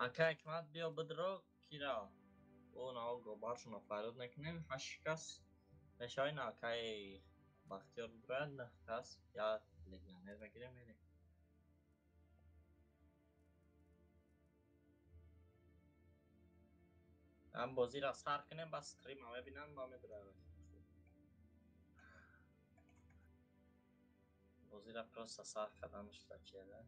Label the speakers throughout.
Speaker 1: Ака Hikmat بیا بدرو کیرا اون آقا باشون فریاد نکنین هشت کس نشاین آکای بختیار برد نه کس یا لگنانر بگیره میره هم بازی را سر کنیم بس کریم همه بینن با میدره بازی را پروستا سر کردنش تا چیه ده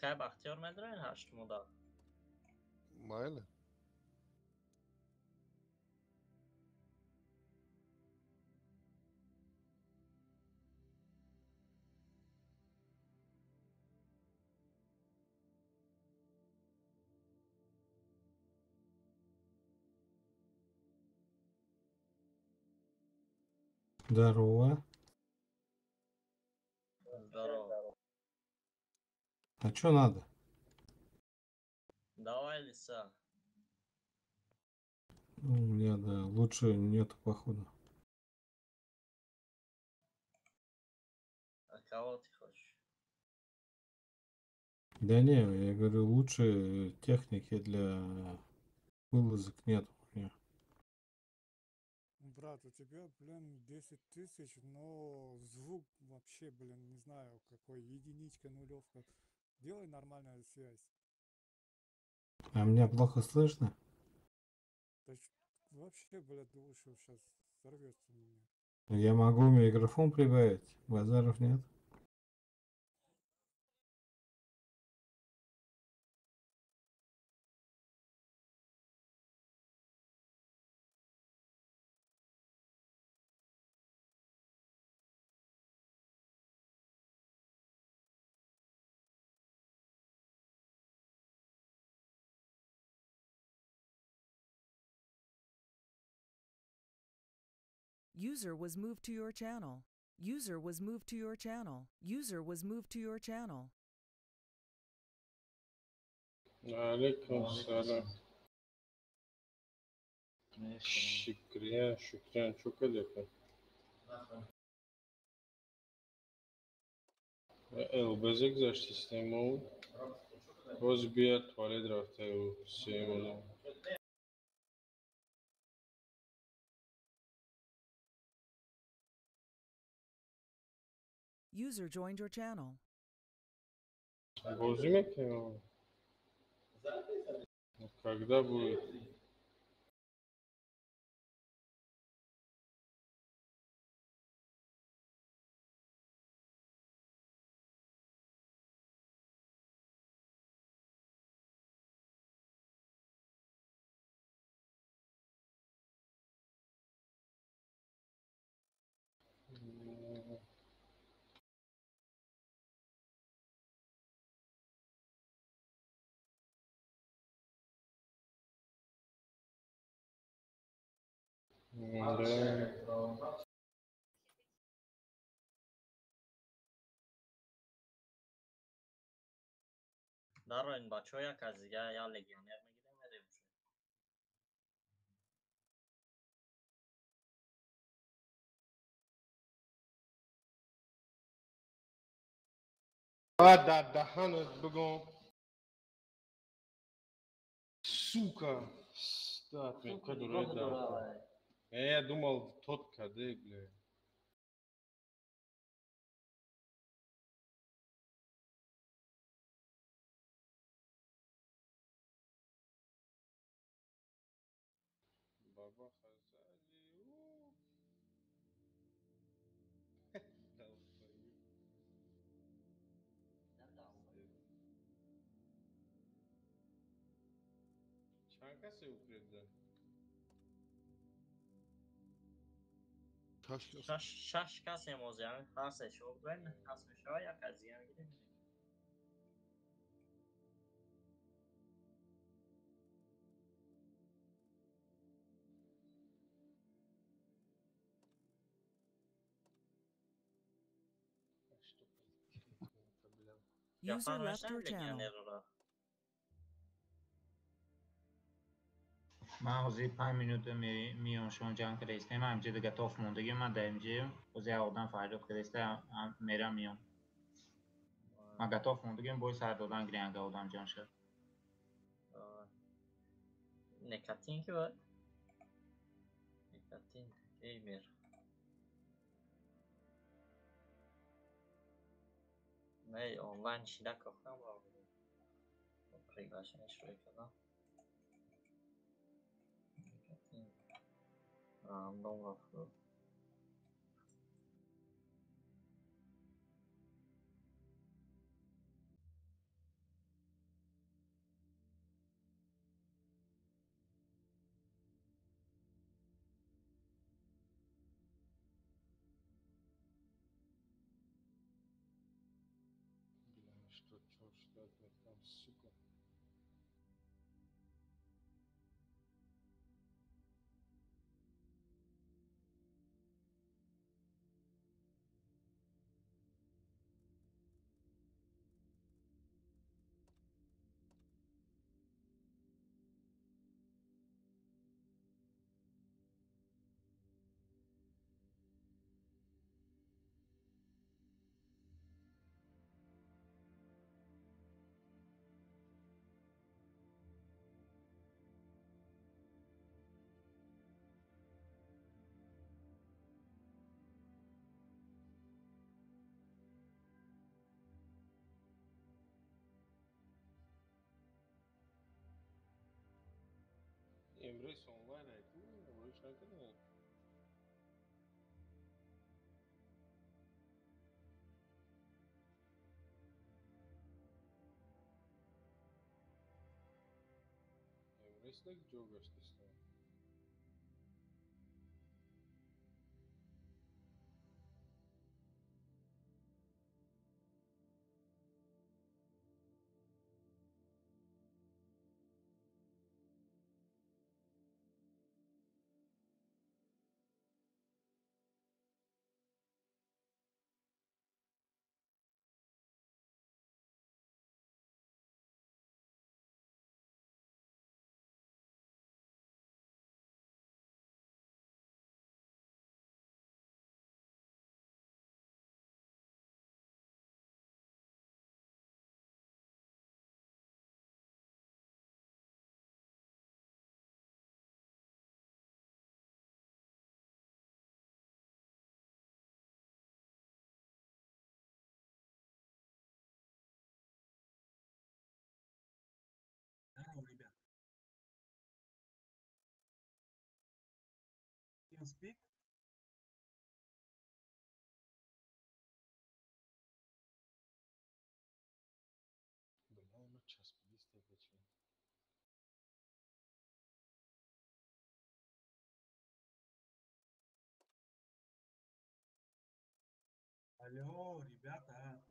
Speaker 1: اکای بختیار میدره این هشت مودا
Speaker 2: Майля?
Speaker 3: Здорово.
Speaker 1: здорово
Speaker 3: А чё надо?
Speaker 1: давай лиса
Speaker 3: Ну, у меня, да, лучше нету, походу.
Speaker 1: а кого ты хочешь
Speaker 3: Да не, я говорю, лучше техники для вылазок нет у меня.
Speaker 4: Брат, у тебя, блин, 10 тысяч, но звук вообще, блин, не знаю, какой, единичка, нулевка. Делай нормальную связь.
Speaker 3: А меня плохо слышно?
Speaker 4: То есть вообще, блядь, лучше сейчас сорвется у меня.
Speaker 3: Я могу микрофон прибавить, базаров нет.
Speaker 5: User was moved to your channel. User was moved to your channel. User was moved to your channel.
Speaker 2: عليكم السلام. شكرا شكرا شكرا لكم. البازك زاش تستعملوا باز بیاد توالت رفته و سیمونه
Speaker 5: User joined your channel.
Speaker 2: بازی میکنم. Когда будет? Да.
Speaker 1: در این بچه ها یک از دیگه یا لگیونر میگیره میره میشه
Speaker 2: بعد در دهنت بگم сука стат мне который да я думал тот кадык бля баба хазали چند کسی اوکراین؟
Speaker 1: شش کسی موزی همین هستش اوکراین هستش ها یک قضیه میگیریم
Speaker 5: User left your
Speaker 1: legioner
Speaker 5: channel.
Speaker 1: را
Speaker 6: من حوزه 5 minut میام شما جمع کردیم همینجا دیگه تاف موندگی من در اینجا حوزه آدم فریاد کردیم میرم میام من گتاف موندگی باید سر دادن گرینگ آدم جان شد
Speaker 1: نکاتین که باید نکاتین گیمر نه آنلاین شیده کفتم با پریگاشنش روی کردم نکاتین راندوم رفت
Speaker 2: Блин, что, черт, что это там, сука. امروز онлайн айтмын, روش نکردم. امروز دیگه جو گشتستم.
Speaker 7: Hello, ребят. Can speak?
Speaker 2: Блин, час 200 почему.
Speaker 7: Алло, ребята.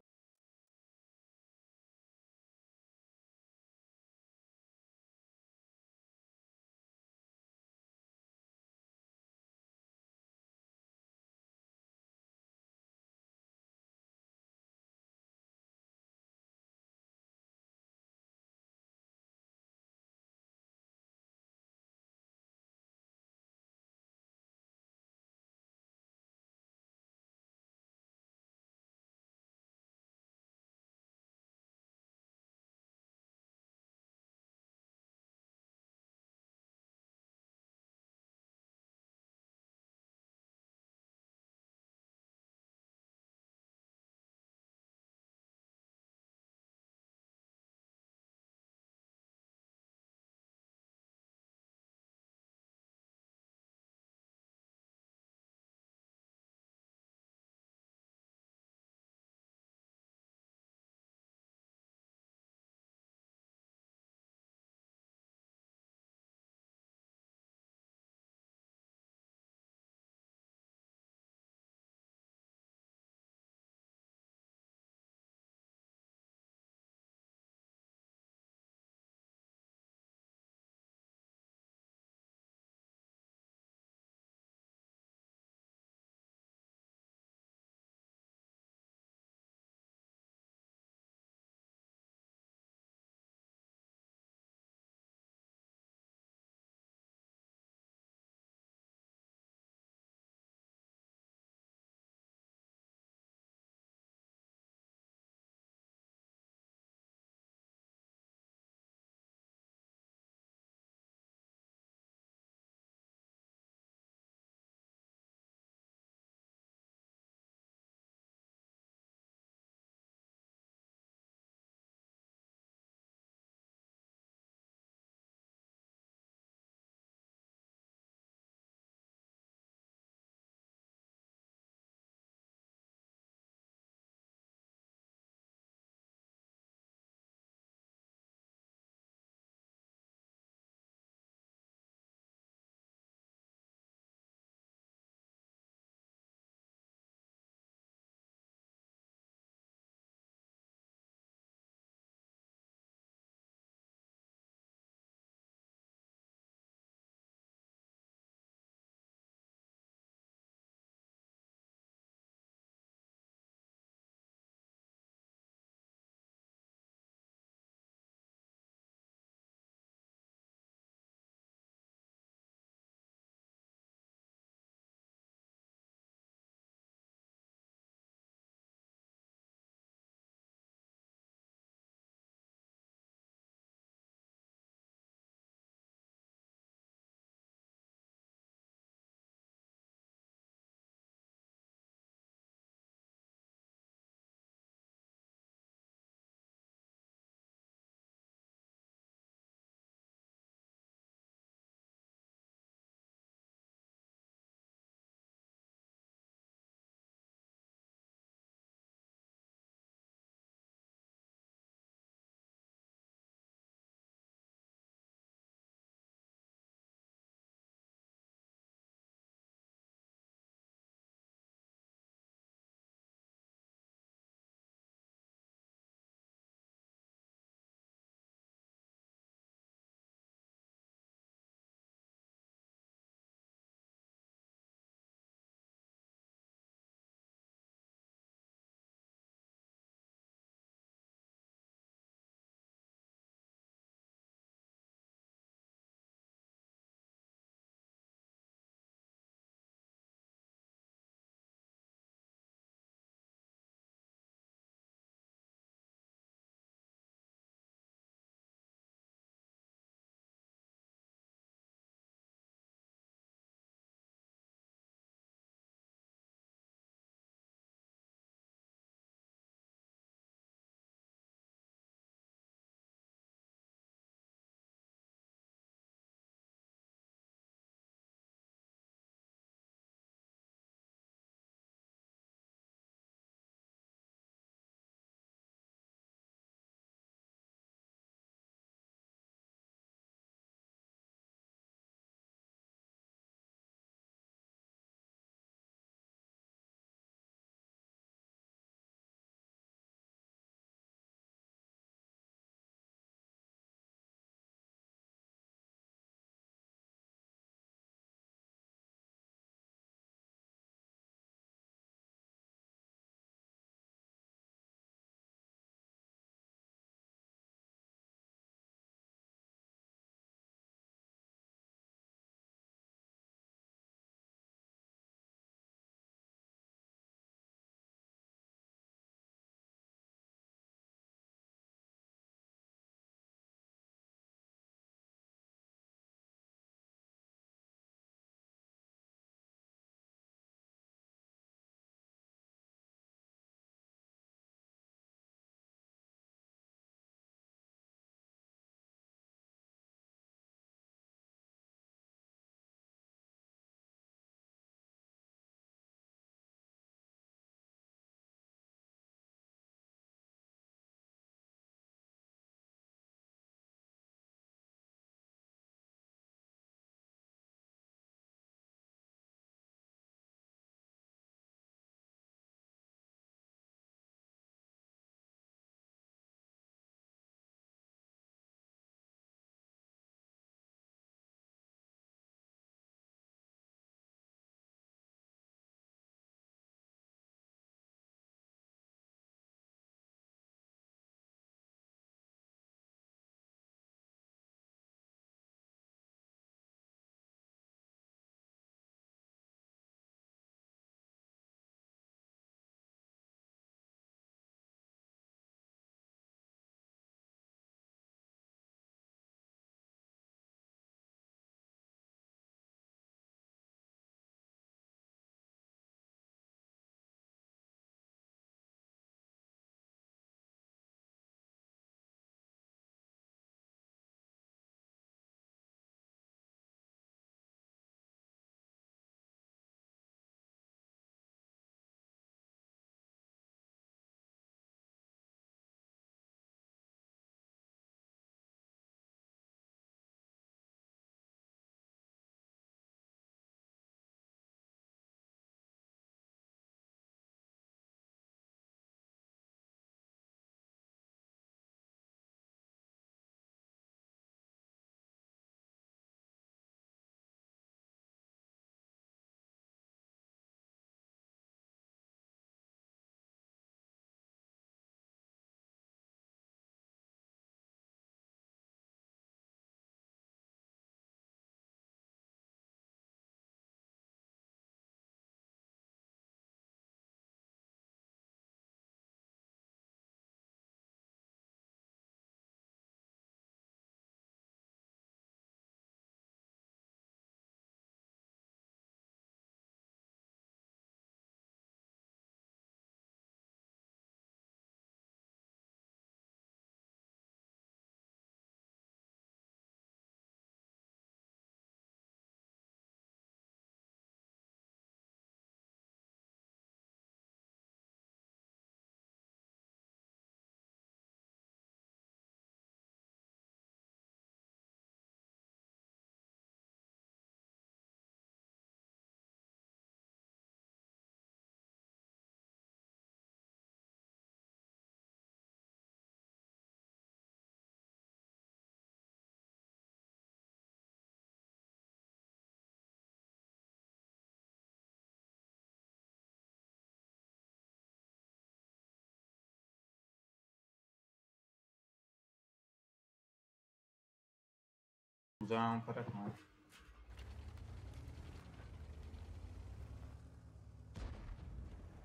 Speaker 6: Uzağım bırakma.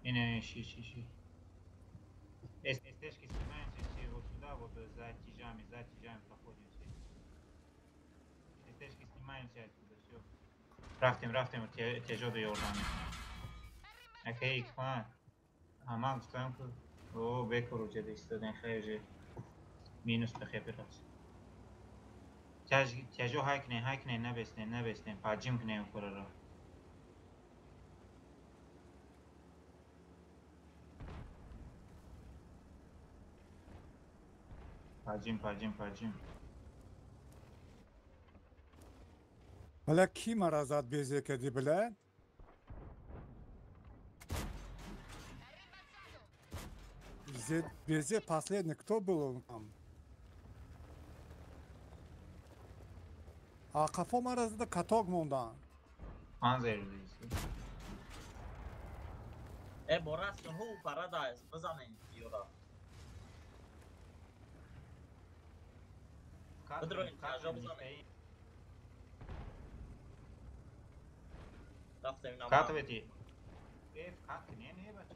Speaker 6: Yine şi. Эстешки снимаемся все вот сюда, вот за тяжами проходим все. Эстешки снимаемся отсюда, все. Рафтим, тяжело да yordan. Окей, ikman. Aman gustam ki. O bekor ucada istedin xeyri. Minus بخیر biraz. تیجو هک نه نبستن پاجیم کنه اوپر را. پاجیم.
Speaker 4: Бля, ki marazat beze kedi bля? Безе последний кто был там? А кафо маразда каток мондан.
Speaker 6: Anzerdeyiz.
Speaker 1: Boras hu Paradise بزنین یورا. بدروین تاجا بزنین. رفتیم نما.
Speaker 6: Katvetti. Kat ne bak.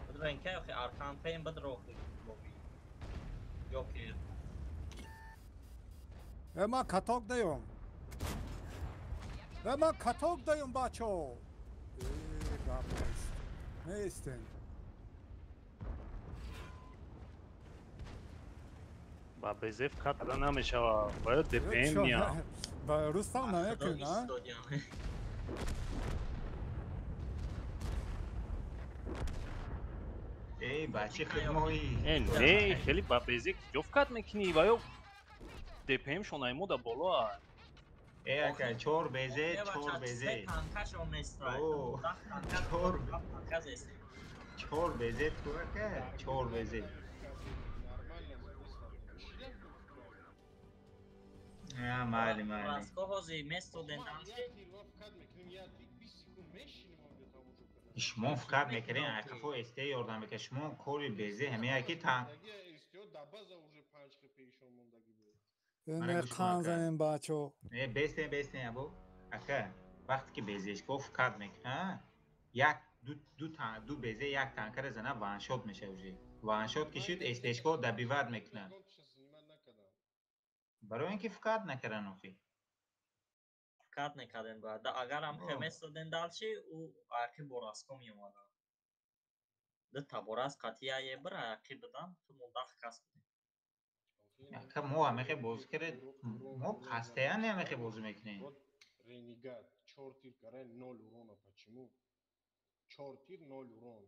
Speaker 1: بدروین که اخی ارکان پیم بدرو لوبی. Yok ki.
Speaker 4: Ema katok dayım. Ema katok dayım bacho. Kardeş. Ne isten?
Speaker 8: با بزف کات نمیشه باید دپیم میاد
Speaker 4: با Rustam ne yakın ha?
Speaker 6: ای بچه خدمایی.
Speaker 8: نه خیلی با بزک جفت کات میکنی باید دپیم شونای مو دا بالا
Speaker 6: ای اکا چور بزه. چور بزه تو اکا چور بزه. Ya mali.
Speaker 1: Раскохози место денданши.
Speaker 6: شما فکر میکنین اکفو استه یاردم بکن شما کوری بزه همه یکی تن.
Speaker 4: Ne kanzanin bacho.
Speaker 6: بستن ابو اکا وقتی که بزهش کو فکر میکنه یک دو بزه یک تانکر زنه وان شات میشه اوجی وان شات کشید استش کو دبیواد میکنه برای اینکه فکر نکردن اوخی
Speaker 1: Кат некаден баъд. Агар ҳам хеместоден далчи ӯ аки бораско меомада. Дита борас қатия ебира аки бидан ту мудах кас будем.
Speaker 6: Ака мо ҳамехе боз кард. Мо пастаян ҳамехе боз мекунем.
Speaker 2: Ренегат 4 тир карай 0 урона. Почему? 4 тир 0 урон.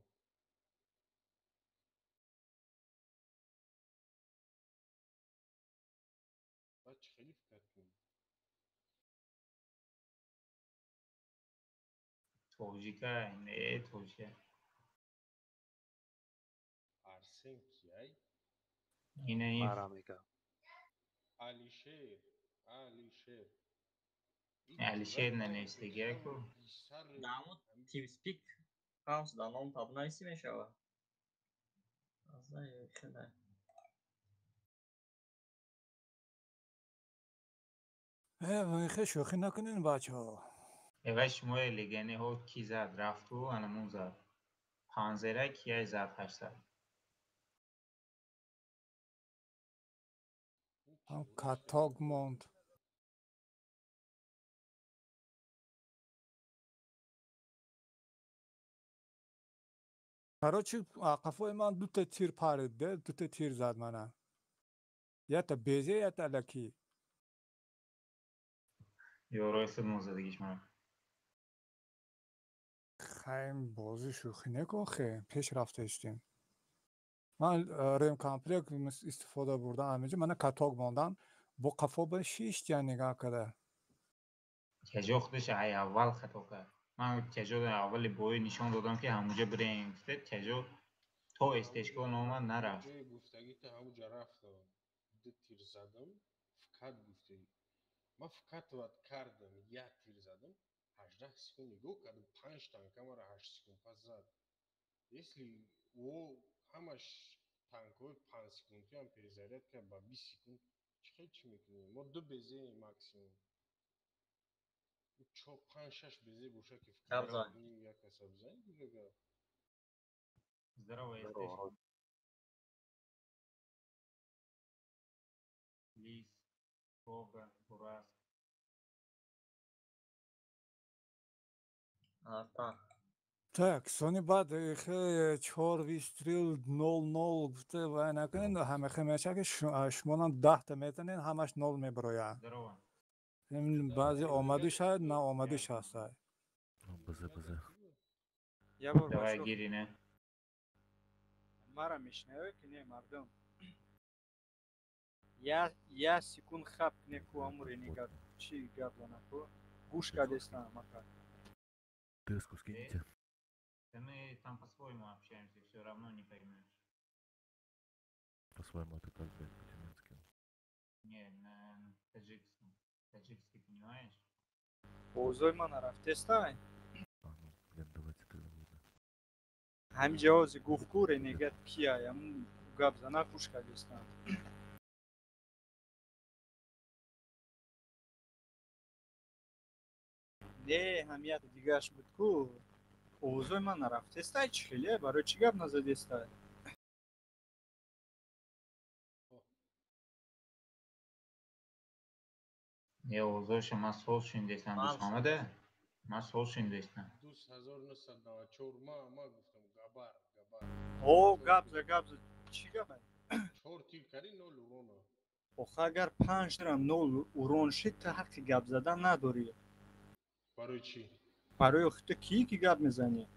Speaker 2: Бач хеле фикр.
Speaker 6: توجیکه نه توجیکه
Speaker 2: Арсен кияй?
Speaker 6: اینه این
Speaker 8: مرا
Speaker 6: Алишер нанестиге ку
Speaker 1: Дамо TeamSpeak House дар ном табнависӣ мешавад.
Speaker 4: Вайхе шӯхӣ накунин бачаҳо.
Speaker 6: эва шумои легиониҳо ки зад рафту анамун зад панзера кияй зад 800
Speaker 4: Ҳам каток монд. Короче, қафои ман дута тир парид, дута тир зад мана. Ята безе, ята алаки.
Speaker 6: ёрои худмон задагиш ман
Speaker 4: Хайм бозӣ шӯхӣ некун хе. Пеш рафта иштем. Ман ремкомплект истифода бурдам амиҷа мана каток мондан. Бо қафо ба 6 ҷа нигоҳ када.
Speaker 6: кежо худаш ай аввал хато кард ман кежо аввали бои нишон додам ки ҳамуҷа бирем гуфта кежо то эстешко номад нарафт
Speaker 2: гуфтагита ҳамуҷа рафта. Ду тир задам. Фикат гуфтаги. Ман фикатват кардам, як тир задам. 18 секунд нигоҳ кардам, 5 танка мара 8 секунд пас зад. Если о ҳамаш танкои 5 секундиам перезаряд кард ба 20 секунд چی میکنیم ما دو بزه ماکسیموم 5-6 بزه باشه که
Speaker 1: Gap
Speaker 2: فکر
Speaker 1: zone.
Speaker 2: کنیم یک حساب زنی دیگه
Speaker 6: Здорово, естественно. Лис, Кога, Бурас.
Speaker 1: Arta.
Speaker 4: Так, Sony بعد خیلی 4 ویستریل 0-0 گفته و نکنین همه خمیشه که شما 10 تا میتونین همش 0 میبروین.
Speaker 6: Здорово.
Speaker 4: این بعضی آمدی شاید نه آمدیش هست.
Speaker 9: یه بار
Speaker 6: Давай,
Speaker 9: بچه
Speaker 6: Гирина.
Speaker 9: مرا میشنوه که نه مردم یه سکون خب نکو اموری نگاه چی گفت نکو گوش کردستان مکان
Speaker 6: Да мы там по-своему общаемся, все равно не поймешь.
Speaker 10: По-своему это как, блядь, по-тюменски.
Speaker 6: Не, на таджикском. Таджикский понимаешь?
Speaker 9: اوضاع من رفتستان
Speaker 10: А, ну, блин, давайте тогда ладно.
Speaker 9: هم جواز گفتگوره نگاه کیایم گفت زنه گوش کردستان نه همیت دیگهش بود کو اوضاع من رفتستای چی خیلیه برای چی گفت نزدستای
Speaker 6: Я узоша масол шиндестан
Speaker 1: Mal
Speaker 6: душ омада. Масол шиндестан.
Speaker 2: 2994 ما گفتم گبر
Speaker 9: او گفت چی گفت
Speaker 2: 4 تیر کردی 0 اورونه
Speaker 9: آخه اگر 5 درم 0 اورون شد تا حق گپ زدن نداری
Speaker 2: برای چی؟
Speaker 9: برای خود کی که گپ میزنی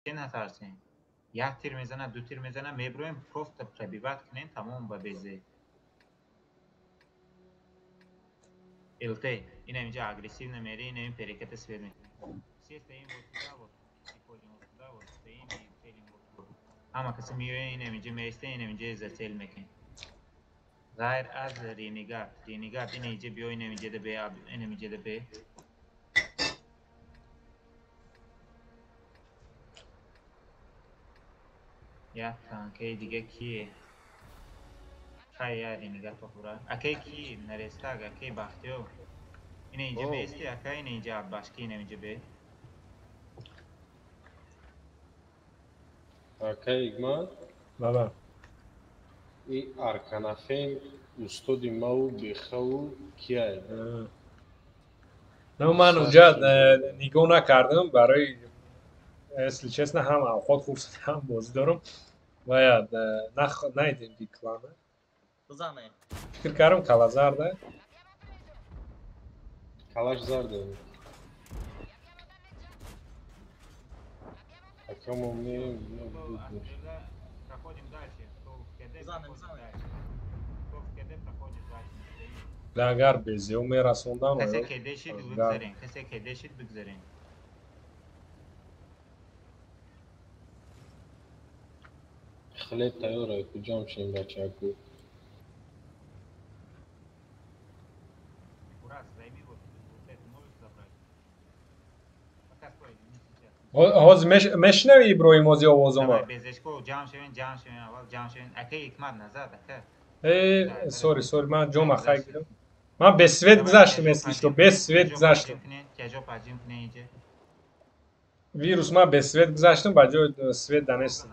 Speaker 6: چه نترسین. یک تیر میزنه، دو تیر میزنه، میبرویم پروست پربیبت کنین تمام به بیزه. الته این اینجا اگریسیو نمیری، این این پریکت سفید میکنه. سیست این وقتا بود، ایپولین وقتا بود، این بیتیلین بود. اما کسی میوه این اینجا میسته، این اینجا زتیل میکن. غیر از رینیگات این اینجا بیو این اینجا ده بی، این اینجا ده بی. یا تانکه دیگه کیه؟ خیلی رینیگات بخورا. اکی کی نرسته اکی باختیو. این اینجا بیستی اکی این اینجا باشکی این اینجا بی.
Speaker 2: اکی ایگمان؟
Speaker 11: بابا.
Speaker 2: این ارکانافین استودی ماو بیخو کیه؟
Speaker 11: نه من اونجا نگاه نکردم برای اصلی چیز نه هم خود فرصت هم بازی دارم باید نایدیم بی کلانه
Speaker 1: بزنه
Speaker 11: فکر کردم کلازار ده
Speaker 2: کلاش زرده акому мне
Speaker 6: проходим дальше.
Speaker 11: اگر بیزیو میرسوندم
Speaker 6: کسی که دشید بگذارین کسی که دشید بگذارین
Speaker 2: خليت طيارة كجام شين بچاكو
Speaker 11: هاز مشنوی ابراهیم هازی آوازوما
Speaker 6: بیزشکو جام شوین اول جام شوین اکی حکمت نزد
Speaker 11: اکی سوری من جام خیلی گیرم من به سوید گذاشتم اسمش رو به سوید گذاشتم ویروس من به سوید گذاشتم با جای سوید دانستم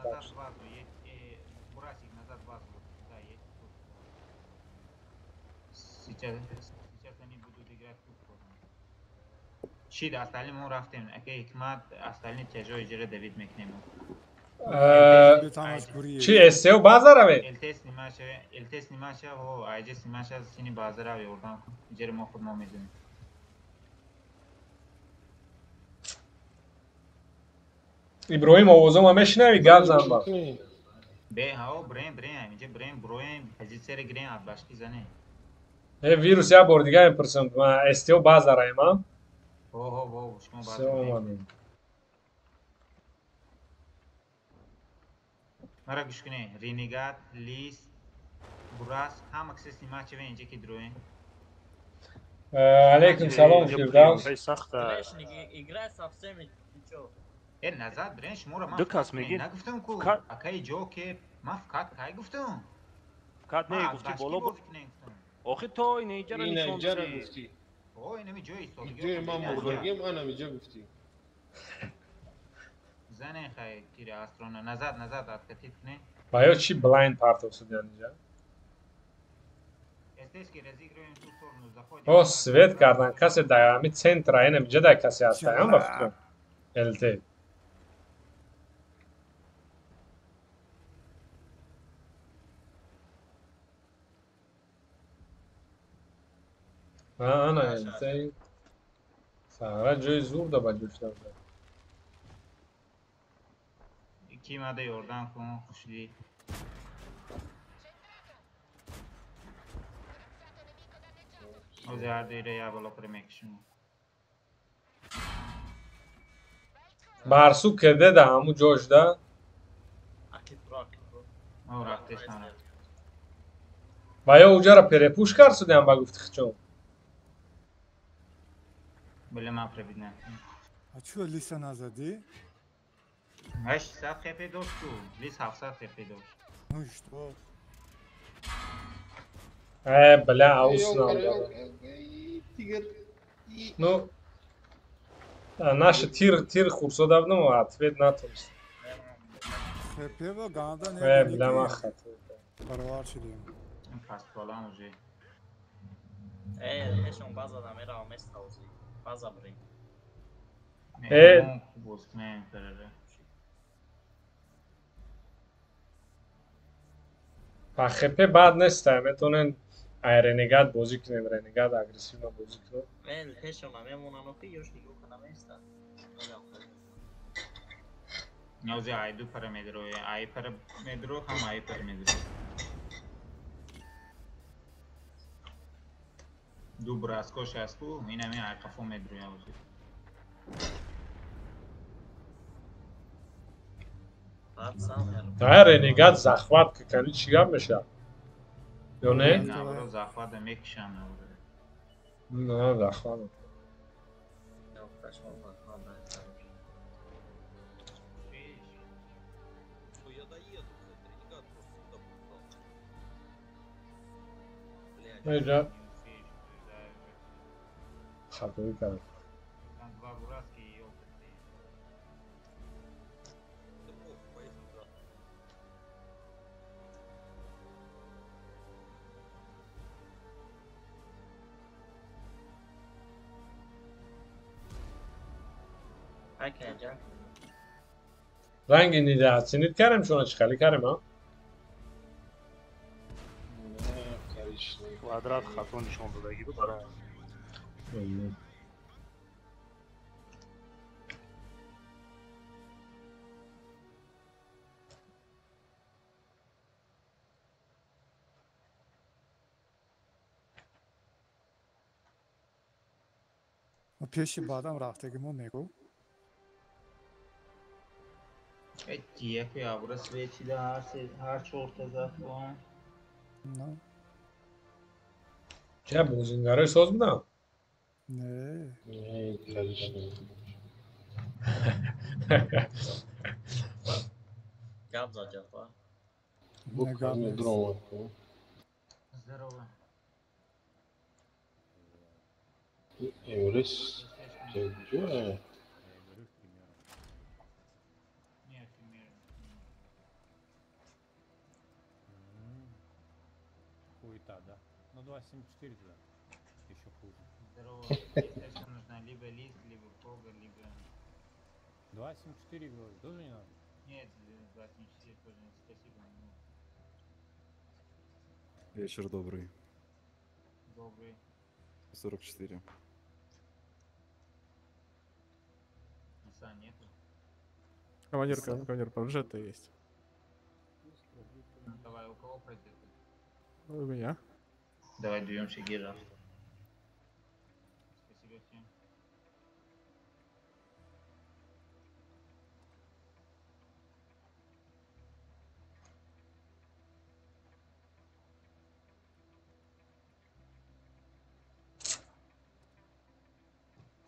Speaker 6: شید استالی ما رفتیم اگه حکمت استالی تجای جره دوید میکنیم
Speaker 11: چی استیو بازار اوه؟
Speaker 6: التس نیماشه و آیجس نیماشه از سینی بازار اوه اردان جره ما خود ما میزنیم
Speaker 11: ابراهیم آوازو ما میشنوی گل زن با
Speaker 6: به ها بریم اینجا بریم حجیت سر گرین از باشکی زنه
Speaker 11: ویروس یا بار دیگه میپرسم استیو بازار ایما
Speaker 6: اوه شما بازار مرا گوش کنه رینیگات لیست براس هم اکسس نیما چه اینجا که دروین
Speaker 11: علیکم سلام فیردوس
Speaker 6: این نزد برین شما را من فکت نگفتم که اکای جو که من فکت که گفتم
Speaker 8: فکت نه گفتی بالا با آخه تو این اینجا را
Speaker 2: نشون گفتی
Speaker 6: اینمی جوی استاد
Speaker 2: جوی ما مرگیم آنم اینجا گفتی
Speaker 6: زنه خیلی تیر استرونه نزد کتیت کنه
Speaker 11: باید چی بلایند پارت اصد اینجا او سوید کردن کسی دایامی سنتر اینم جدا کسی هست دایام بفترم التی انا التی سهره جوی زور دا با جوش دا
Speaker 6: کی ماده یوردان کن خوشی او زیاده یا بالا پرمیکشن
Speaker 11: بارسو کده دا همو جوش دا
Speaker 6: او رفتش نانه
Speaker 11: بایا اوجا را پره پوش کار سوده هم با گفتی خچون
Speaker 6: بله من پره بیدنم
Speaker 4: چو لیست نزدی؟
Speaker 6: 800 خپه داشت تو لیست 700 خپه داشت
Speaker 4: نوش تو
Speaker 11: بلا اوس نو ناش تیر خورسو دابنم و اتفید نتونست
Speaker 4: خپه و گاندا نه
Speaker 11: بلا ما خط
Speaker 4: پروار شدیم
Speaker 6: این پس بالا موجه
Speaker 1: هشون بازا دا میرا آمست هاوزی بازا بریم
Speaker 6: نه بوست نه پرره
Speaker 11: خپه بعد نسته میتونن رنگاد بازی کنن رنگاد اگریسیو بازی کنن
Speaker 1: ول هشون میمونن و پیوش دیگه کنم ایستا
Speaker 6: Nyauzia ai du parametro, ai parametro, ham ai parametro. Du brasko shasku, inami ai qafo metro yauzi.
Speaker 11: رنگات زخمت که کنی چیکار میشه؟ یا نه؟
Speaker 6: نه برو زخمت میکشن
Speaker 11: نه زخمت Блядь. خطایی کرد رنگ نیده هستینید کردم شما چی خالی کردم ها؟
Speaker 8: کвадрат خطا نشان دادگی رو برای
Speaker 4: پیشی بعدم رفتگیمون میگو
Speaker 6: یک یابرا سویچیده هر چهار تا زد با
Speaker 4: نه
Speaker 11: چه بوزینگاره ساز بودم؟
Speaker 4: نه
Speaker 2: نه کاریش نمیکنم
Speaker 1: گاب زد جفا
Speaker 2: بکنم
Speaker 4: نیست.
Speaker 2: درام کنم امروز جدیه
Speaker 12: Хуета, да. Ну 2.7.4 туда. Еще хуже.
Speaker 6: Здорово. Естественно, нужно либо лист, либо прогар, либо...
Speaker 12: 2.7.4 говорю, тоже не надо?
Speaker 6: Нет, 2.7.4 тоже нет, спасибо.
Speaker 10: Вечер добрый.
Speaker 6: Добрый.
Speaker 10: 44.
Speaker 6: Иса нету.
Speaker 13: Командир, проджета есть.
Speaker 6: Давай, у кого пройдет?
Speaker 13: У меня.
Speaker 6: Давай даем шагира. Спасибо всем.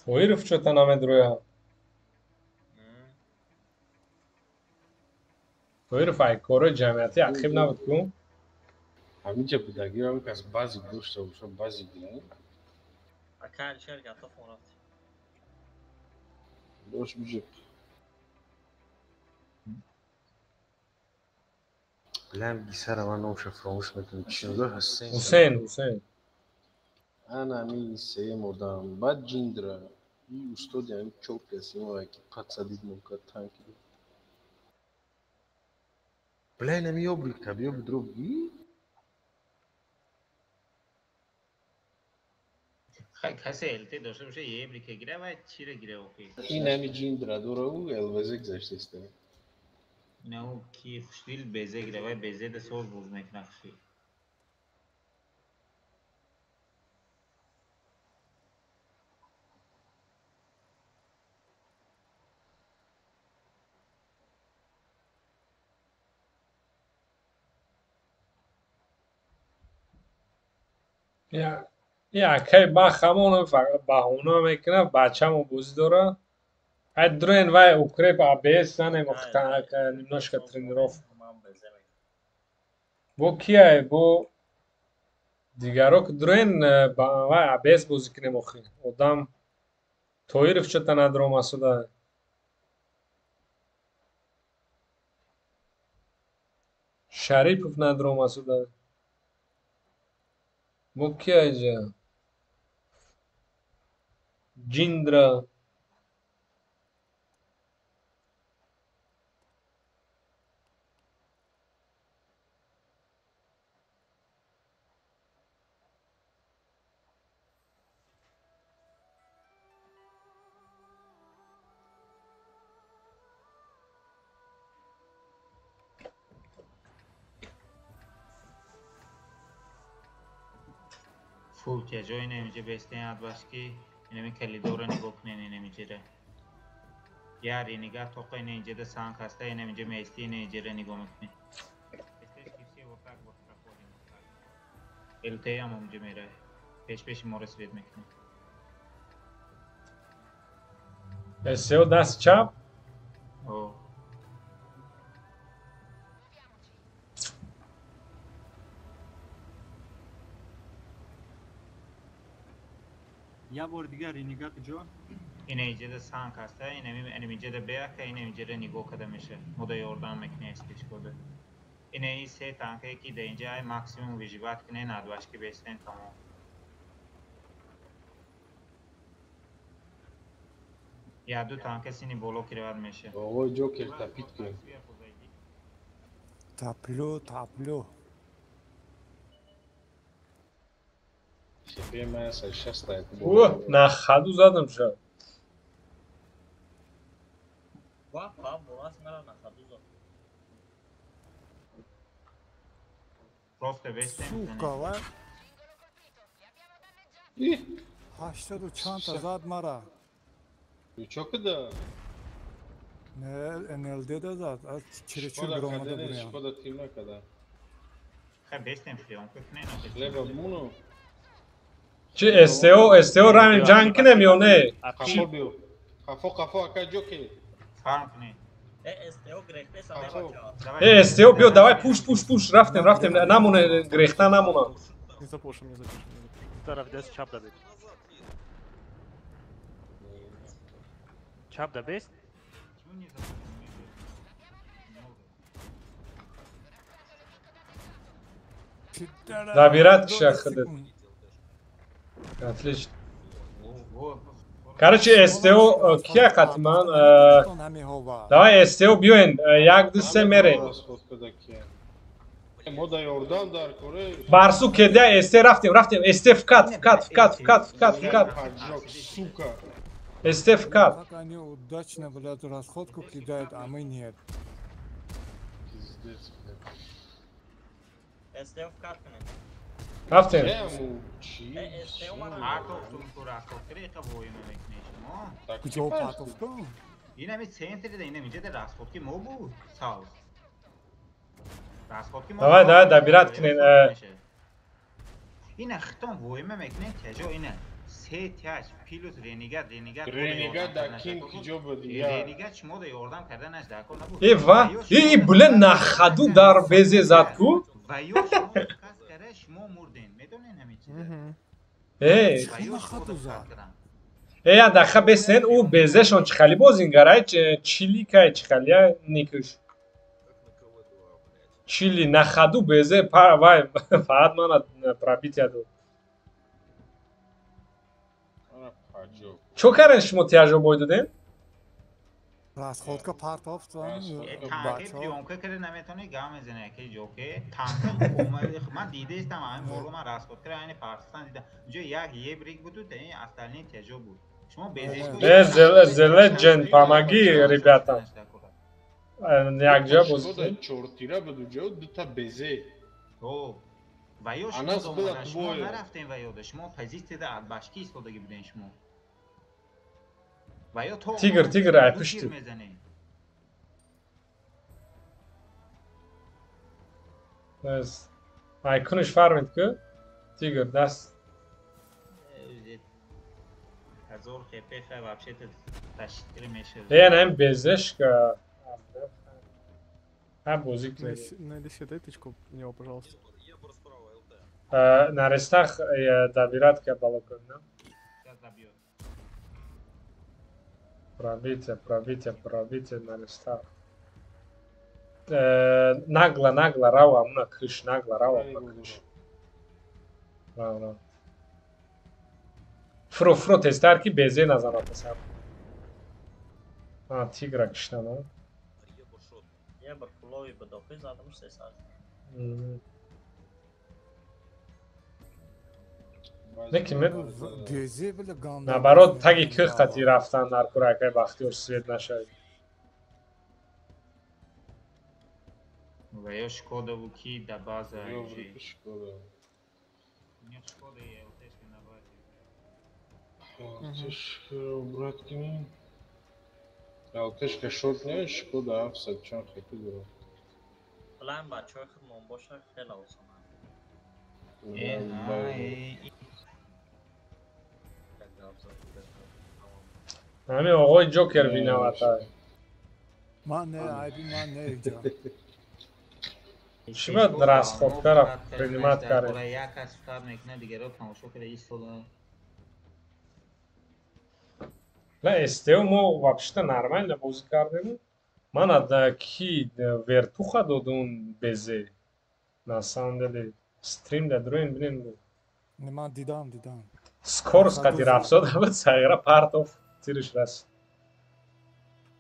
Speaker 11: Уиров что-то нам друя. Уиров ай коро جمعیتی عقیب نبود کن؟
Speaker 2: همینجا بودگی هم که از بعضی گوشت باشم بعضی دیگه
Speaker 1: اکل شرکت تا فونات
Speaker 2: باش میشه بلند بی سر من نوشه فراموش میکنم چیزا هستین
Speaker 11: حسین
Speaker 2: انا می سه مردم بعد جیندرا این استاد یعنی çok کسی ما که پات سدید ممکن تانکی بلند نمی یابری کبیو بدروگی
Speaker 6: کسی التی داشته باشه یه بریکه گیره و چی رو گیره اوکی
Speaker 2: این نمی جیندرا دورا او الوزه گذاشته است
Speaker 6: نه او کی خوشدیل بزه گیره و بزه ده سوز بوز میکنه خوشی
Speaker 11: یا کی با خمون فقط بهونه میکنه بچه‌مو بوزی داره ادرین و اوکریپ ابیس نه مقطع نماش که ترینروف بو کیه بو دیگرو که درین با و ابیس بوزی کنه مخی آدم تویرف چطور ندارم اسوده شریف ندارم اسوده بو کیه اینجا جیندرا
Speaker 6: Full tyajo inemice besleyen advaşki inemi kalidora nigoknen inemicere. Yar iniga toqa inemicede san kasta inemice mesti inemicere nigomukni. Estes kipsi ortak botka kodin. Elteye amumcu mera. Peş moras vermekni.
Speaker 11: SEO dast chap.
Speaker 6: Oh.
Speaker 9: یه بار دیگر ریگا کجا؟
Speaker 6: اینجا ده سانک هسته اینجا ده بیا که اینجا ده نیگو کده میشه مودا یوردان مکنه اسکیچ کده اینه سه تانکه که ده اینجا ماکسیموم ویژیبات کنه ندواش که بیستن تمام یا دو تانکه سینی بولو کروار میشه
Speaker 2: آقا جوکر تپیت کن
Speaker 4: تابلو
Speaker 2: شبیه من اصلا 60 تا
Speaker 11: اوه نخدو زدم شد
Speaker 1: واه بوراس مرا نخدو زد
Speaker 6: رفته بیستن
Speaker 4: سوکا و 80 و چند تا زد مرا
Speaker 2: چوکده
Speaker 4: نه NLD ده زد از چرچور برامده بریم
Speaker 2: شکودا تیم نکده
Speaker 6: خب بیستن فیلم کنه
Speaker 2: لبا مونو
Speaker 11: چی استیو رامین جنگ کنم یا نه؟
Speaker 2: خفا بیو خفا اکا جوکی
Speaker 6: فارم کنه
Speaker 1: استیو گرفته سامه بچه
Speaker 11: استیو بیو دوای پوش رفتیم نمونه گریخته نمونه
Speaker 13: Не запушим.
Speaker 8: طرف دست چپ دبید چپ دبیست
Speaker 11: Забирать шахды. Отлично. Короче, СТО кия қатман. Давай СТО биоин, як дусе мере. Барсу кеде СТ рафтим. СТ вкат. СТ вкат.
Speaker 4: Как они удачно, блядь, расходку кидают, а мы нет.
Speaker 1: استیو вкат کنه
Speaker 11: Рафтим.
Speaker 1: استیو مرا
Speaker 6: Артоқтун то расходкари иқа воина мекне шумо
Speaker 4: Кучо патовтун?
Speaker 6: инами центри да инами ҷеда расходки мо буд саус расходки мо
Speaker 11: Давай добирать кинен.
Speaker 6: ина хитон воина мекне тяжо ина се тяж плюс ренегат
Speaker 2: да ким киҷо буд
Speaker 6: ренегат шумо да ёрдам карда наш дакор набуд
Speaker 11: Ва, булен нахаду дар безе задку.
Speaker 6: ва ё шумо кас кара шумо мурден медонен ҳамин чиза ва ё шумо даққат кардан
Speaker 11: Я даха бесен у безешон чихали бозингарай чиликай чихалия никуш. Чили нахаду безе вай фаат мана пробитяду. Чо карен шумо тяжо бойдуден?
Speaker 4: расходка партофтан
Speaker 6: танке пионка карда наметони гам мезане ки ҷоке танка омади ман дидестам ҳамин боло ман расход карда айни партистан дидам инҷо як ебрик буду та ин остальни тяжо буд шумо безеш
Speaker 11: Legend, помоги, ребята. Якҷа бозидем.
Speaker 2: чортира буду ҷо дута безе
Speaker 6: ва ё шумо нарафтем ва ёда шумо позитсияда адбашкӣ истодагӣ буден шумо ва ё то
Speaker 11: Тигр ай пушти.
Speaker 6: мезанем
Speaker 11: Айкуниш фармид ку? Тигр даст.
Speaker 6: 1000 хп вообще-то ташкил мешавад
Speaker 11: Ям безешка. Бозик.
Speaker 13: Найди дайточку в него, пожалуйста.
Speaker 11: На рестах добирать ка балкон, да? Пробитие на рестах. Нагло, рава, муна крыш, нагло, рава, крыш. Рава. Фро, тестарки безе назарат сам. Тигра кишнама.
Speaker 1: یه بر فلوی به داخل زدم 3 ساعت
Speaker 11: наоборот таги кӯ қати рафтан дар кӯракаи бахтиёр свет нашавад
Speaker 6: ва ё шкодаву ки да база
Speaker 2: Алтышка убрать кино. Алтышка шорт не шкода افسد چون خیلی داره.
Speaker 1: بلند بچه های خودمون باشه خیلی آسانه.
Speaker 11: همین آقای جوکر بینواتای
Speaker 4: من نه عیبی من نه اینجا
Speaker 11: چی باید درست خود کرد ریلیمت کرد
Speaker 6: یک کس کار میکنه دیگه رو تماشا کنه ایستاده
Speaker 11: لا استیو ما вообще-то нормально بازی کردیم من از کی ورتوخا دادون بزه на самом деле стрим дадроин блин
Speaker 4: من دیدم
Speaker 11: скорость قدی رفت بود سیاره پرتاف تیرش رست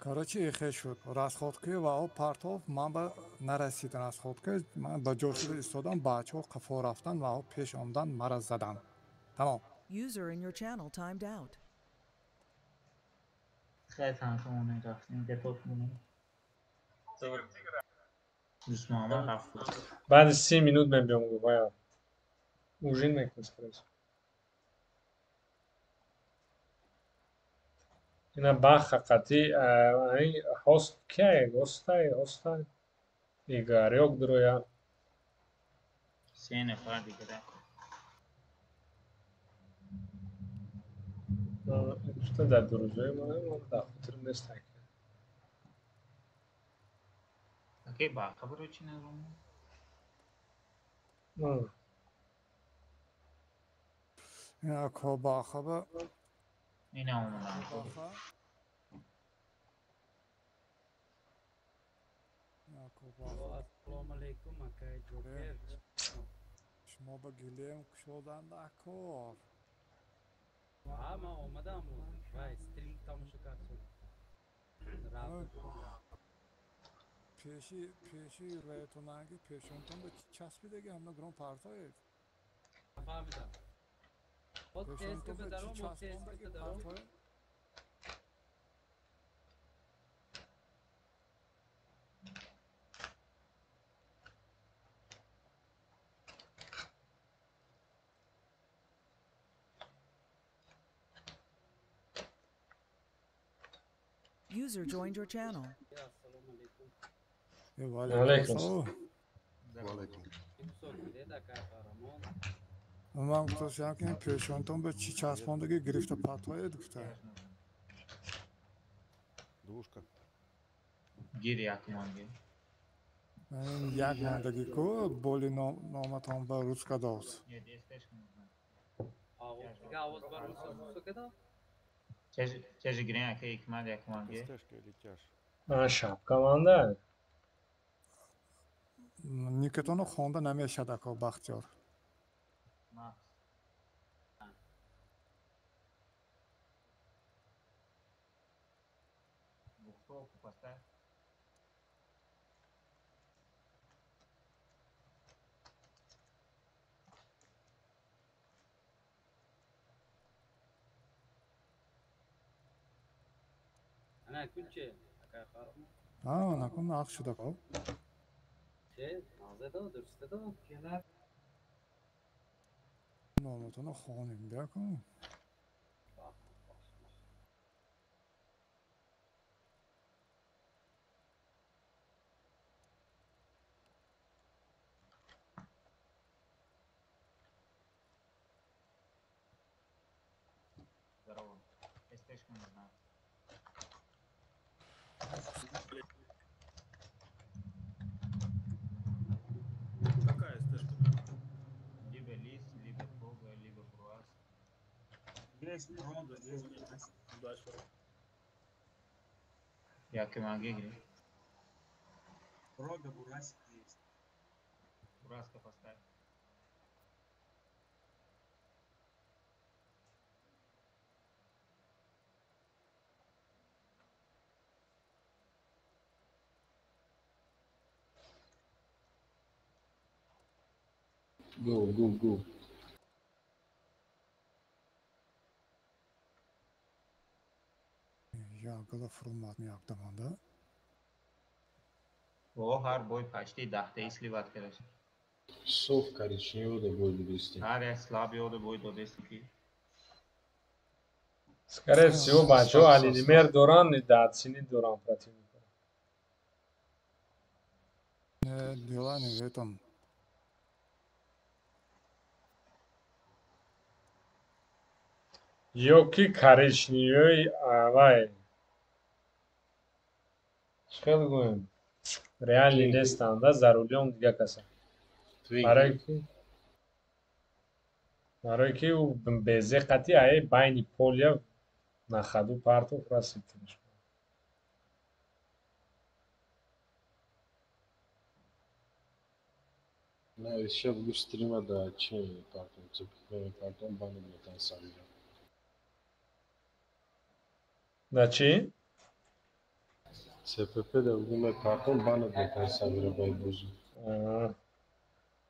Speaker 4: короче ихе шуд расходки ва о партов ман ба нарасид расходки ман ба ҷошуда истодам бачаҳо қафо рафтан ва о пеш омдан мара задан тамом
Speaker 5: User in your channel timed out.
Speaker 6: خیلی تنشون رفتیم گتاف مونه دوست محمد رفت
Speaker 11: بعد 30 минут من بیام گو باید اوژین میکنست کرد اینا باخ قطعی هاست که هاستای ایگار یک درویا
Speaker 6: 3 نفر دیگه
Speaker 11: işte de duracağım ama da hatırım destek.
Speaker 6: Okey bak kabul için ne oldu?
Speaker 4: یا کوبا خبا
Speaker 6: اینه اومدم
Speaker 14: السلام علیکم اکای جوکر
Speaker 4: شما با گلیم شدن نکار
Speaker 14: من اومدم و استریم تماشا کردم
Speaker 4: پیشی رایتون نگی پیشونتون به چسبیده که همه گرون پرتایید
Speaker 14: فهمیدم باز تست بدارم باز تست بدارم
Speaker 5: User joined your channel.
Speaker 4: من گفتم که پیشونتون به چی چسباندگی گرفته پرتای گفته
Speaker 10: دوشکا
Speaker 6: گیر یک مانگی
Speaker 4: یک ماندگی کو بولی نامتان به روزکا داست
Speaker 14: دیگه آواز بر روزکا کدا
Speaker 6: چه گیرین که یک ماند یک مانگی
Speaker 11: شبکه مانده
Speaker 4: نیکتونو خونده نمیشه دکا بختیار
Speaker 14: انا کنچه اکای خارم
Speaker 4: نکن نقش شده کو
Speaker 14: چه نازه دو درسته دو کنار
Speaker 4: نامتونو خونیم بیا کن
Speaker 7: Какая стежка?
Speaker 6: Либо лис, либо прога, либо бруаз.
Speaker 7: Есть прога, есть лис. Дальше.
Speaker 6: Як мангий гри?
Speaker 7: Прога, бурасик есть.
Speaker 6: Бураска поставь.
Speaker 2: Go.
Speaker 4: یا گلا فرمات میاکتم آنده
Speaker 6: او هر بوی پشتی 10 تا اسلیوات کرد.
Speaker 2: صوف коричневый да бой 200.
Speaker 6: هر اسلابی او بوی 200 کی.
Speaker 11: Скорее всего, бачо Алилимер Доран и Датсини Доран противника.
Speaker 4: Дела не в этом.
Speaker 11: Yoki коричневый, авай. Чхел гуем. Реальный нестан, да, за рулем дига каса. Барои ки ӯ безе қати ай байни полия на хаду партов раситиш.
Speaker 2: На еще буду стрима да чем партом, цепляю партом бану метан савира.
Speaker 11: Да чи?
Speaker 2: ЦПП да буду партом бану метан савира байбузу.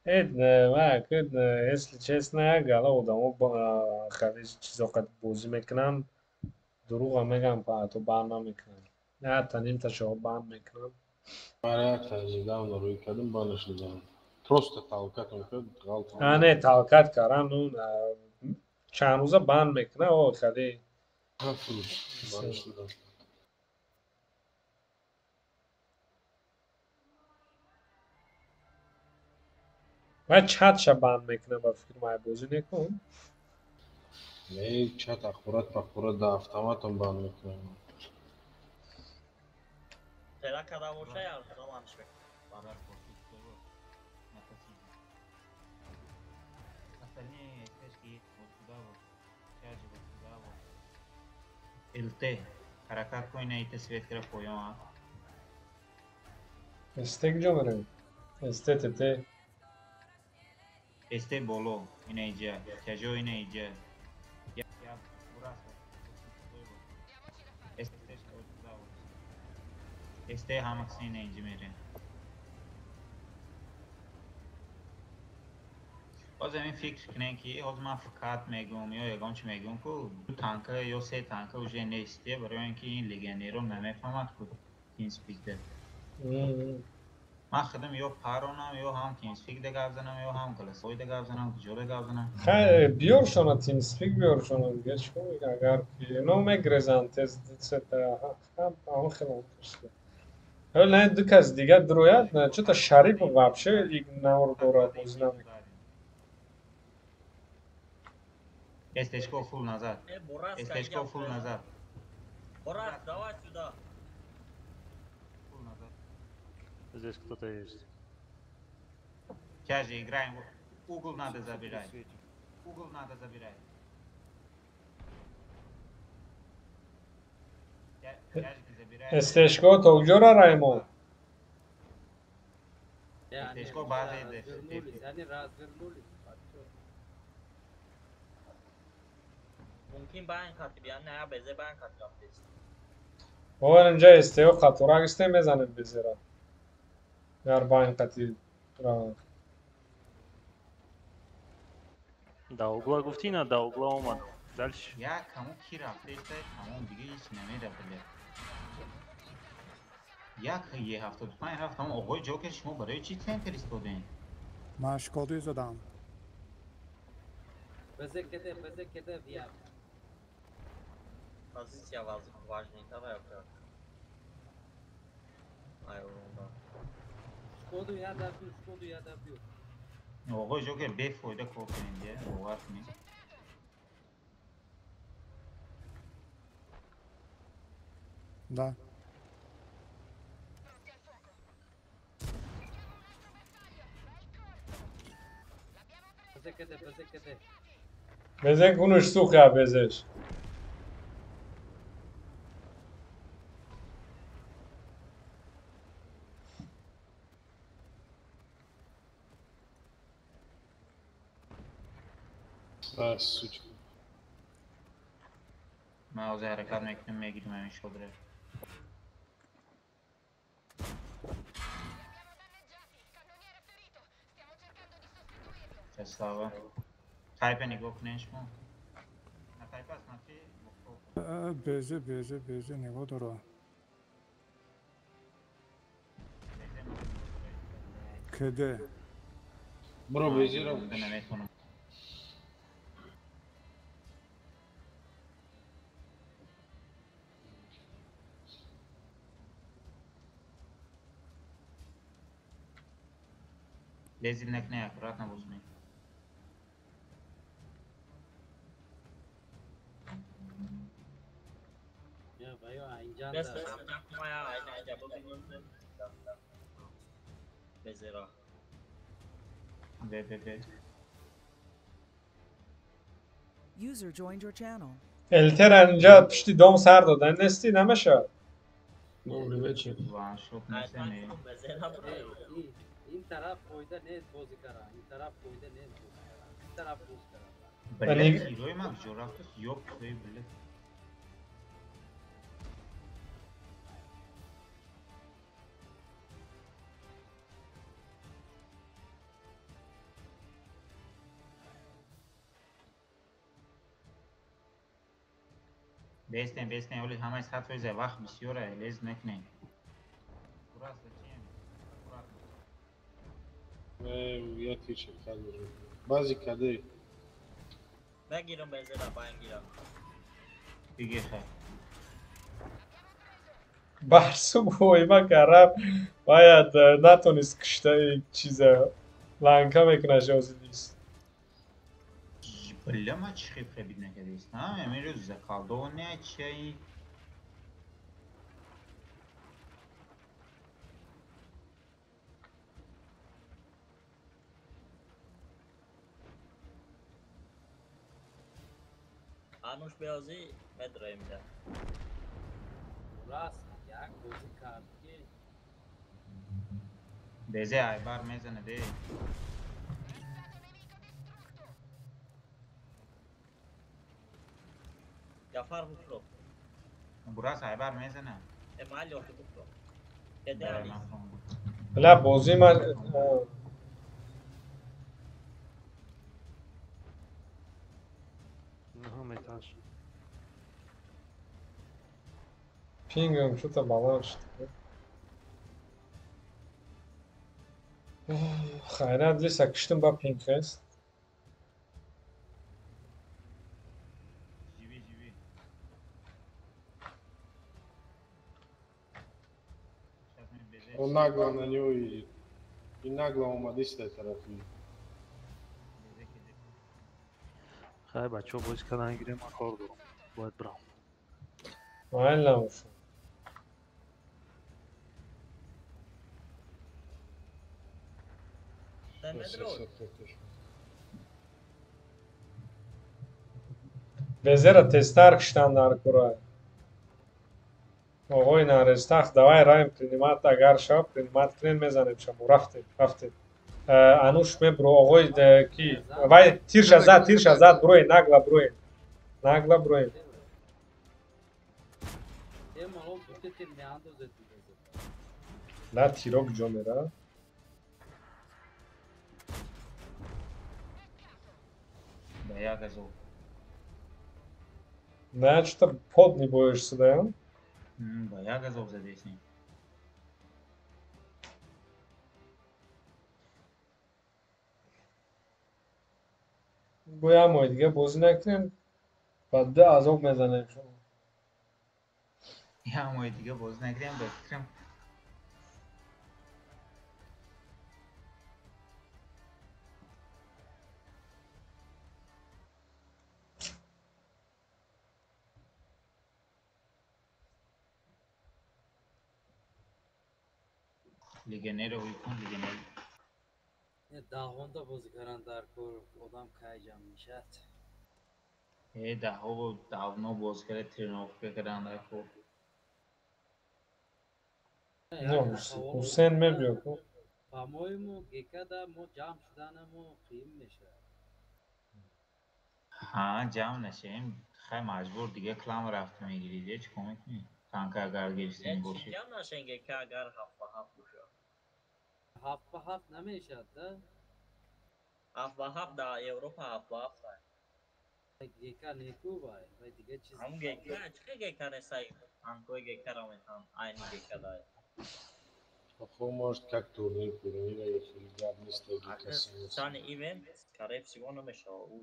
Speaker 11: Если честно, я гала одаму хали чизоқат бозӣ мекунам, дуруға мегам то бан намекунам. Я таним ташо бан мекунам.
Speaker 2: Я недавно руи кадым банаш дадам. Просто талкат мекунад, ғалт.
Speaker 11: Не, талкат карам, ну чанд рӯза бан мекунам, о хали.
Speaker 2: Фурӯш банаш дадам.
Speaker 11: Ва чатша бан мекунам ба фирмаи бозӣ некун.
Speaker 2: Не, чат ахборот да автоматом бан мекунам.
Speaker 1: Тела када боша я заманш бек.
Speaker 6: ЛТ. Харакат коинайте свет кара поён.
Speaker 11: Эстек ҷо мерем. Эстетете.
Speaker 6: Este bolo inayca, cajo inayca. Ya burası. Este hamaksı inayca mere. باز همین فکر کنن که از من فقط میگم یا یگان چی میگم که دو تانکه یا سه تانکه وجه نیسته برای اینکه این لگنیرو نمیفهمد که تین سپیک ده من خودم یا پارونم یا هم تیم سپیک ده گفزنم یا هم کلاسوی ده گفزنم کجوره گفزنم
Speaker 11: خیلی بیار شما تیم سپیک بیار شما دیگه چیکار میگه اگر که نو میگرزن تست هم خیلی خوشگل ولی نه دو کس دیگه درویت نه چطور شریف و وابشه یک نور دورا بوز نمیکنه
Speaker 6: Estechko full назад. Estechko full назад.
Speaker 1: Борас, давай сюда.
Speaker 6: Full назад.
Speaker 8: Здесь кто-то есть.
Speaker 6: Сейчас же играем. Угол надо забирать. Угол надо забирать.
Speaker 11: Estechko togjora Raymond.
Speaker 6: Estechko база иде.
Speaker 14: Yani развернулись.
Speaker 1: ممکن باین خاطی بیان نه بزه باین خاطی رفتیست
Speaker 11: بابا اینجا استیو خطورک استه میزنه بزیرا یار با این قطی را
Speaker 8: Да угла гуфтина, да угла омад. Дальше.
Speaker 6: Я кому ки рафтеста, кому диге ҳеҷ намерафта. Як 75 рафтам оғои ҷокер шумо барои чӣ тайм фиристодем?
Speaker 4: Машқоди задам.
Speaker 14: Безекеде вия.
Speaker 1: Позиция важнее, давай аккурат. Ай, урунда.
Speaker 14: Шкоду я добью.
Speaker 6: Оғои ҷокер бефоида кор кунем де, бовар кунем.
Speaker 4: Да.
Speaker 14: Безекеде.
Speaker 11: بزن کنوش سوخه بزش
Speaker 2: Сучка.
Speaker 6: من از حرکت میکنم میگیرم همین شدره. Красава. Тайпа нигоҳ кунен шумо. На тайпа аст нафи?
Speaker 4: Безе нигоҳ доро. Кеде?
Speaker 2: Бро, безеро.
Speaker 6: Наметонам. Lezil nekne akkuratno bozmi.
Speaker 14: Ya bayo اینجا
Speaker 1: بس ما یا اینجا ببینیم بزرا
Speaker 6: Be.
Speaker 5: User joined your channel.
Speaker 11: التر اینجا پشتی دوم سر دادن نستی نمیشه.
Speaker 6: One shot nesene.
Speaker 14: این طرف koyda net bozی kara. این طرف koyda net bozی kara. این طرف boz kara.
Speaker 6: Bilet hero'yu mu coğrafyası yok köy bilet. Besten öyle hemen saat öyle vah bisiyor ya lez nekne. Burası kim?
Speaker 2: یا تیشه خیلی رو بازی کده
Speaker 1: بگیرم بزرا باین گیرم
Speaker 6: دیگه خیر.
Speaker 11: بارسو بویما کرب باید نتونست کشته چیزه لانکا میکنه جازی دیست.
Speaker 6: Bile mi çıkıp bir kadar ha? Emir kaldı o ne şey?
Speaker 1: Anuş beyazı medrayımda.
Speaker 14: Burası ya bozی کرد که
Speaker 6: Beze aybar mezene de.
Speaker 1: Yapar bu pro.
Speaker 6: Burası aybar mezene.
Speaker 1: Emal yok bu pro. Ederli.
Speaker 11: بله بازی من پینگم شد تا بالان شد. خیلی لیست کشتم با پینگ است.
Speaker 2: Он нагло на него едет. И нагло اومده с той طرفی.
Speaker 8: خیلی بچه ها بازی کردن گیره من کار دارم باید برم
Speaker 11: مایل نموشم Vezera testar kishtan dar kura. آقای نارستخ دوای رایم پرینیمات اگر شب پرینیمات کرین میزنیم شما رفتیم انوش می برو آقای کی وای تیرش ازاد بروی نگلا بروی لا تیروک جو میره
Speaker 6: Bayağı gaz oldu.
Speaker 11: نه что-то под не боишься, да?
Speaker 6: Bayağı gaz oldu zaten.
Speaker 11: گویا دیگه بازی نکنیم بعد عذاب میزنیم شما
Speaker 6: Ya ama دیگه باز نگیرم بفکرم لیگنر رو کن لیگنر
Speaker 14: دهوندا بازی کردن در کور آدم کجا میشه
Speaker 6: ده ها داونو باز کرد ترنوف بکردن در کور
Speaker 11: نه حسین میبیو کو
Speaker 14: по-моему гекада мо جمع شدنمو قیم میشه
Speaker 6: ها جمع نشیم خیلی مجبور دیگه کلام رفت میگیرید چی کمک می کانکا اگر گیرستین باشه
Speaker 1: جمع نشنگه که اگر هفت باشه
Speaker 14: 7 به 7 نمیشه ده
Speaker 1: 7 به 7 در اروپا 7 به 7
Speaker 14: گیکا نیکو بای و دیگه چیز
Speaker 1: هم گیکا چه گیکا نسایی هم توی گیکا رو میتونم aynı گیکا داره
Speaker 2: خب может как турнир турнира если играть вместо
Speaker 1: Sen event karayip sigonu meşa o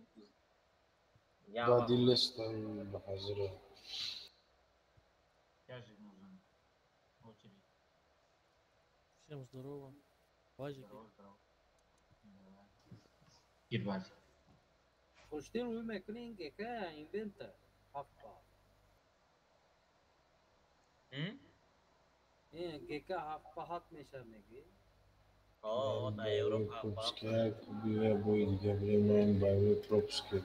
Speaker 2: بعد لستم بحضره
Speaker 6: Каждый нужен очередь
Speaker 15: Всем здорово. Вазики.
Speaker 6: здорово گیر بازی
Speaker 14: خوشتر روی میکنین که اینونتر هفته این گیکا هفته هات میشه میگی
Speaker 1: آه در اروپا
Speaker 2: Пропускай, бива бой дига времен байве пропуски.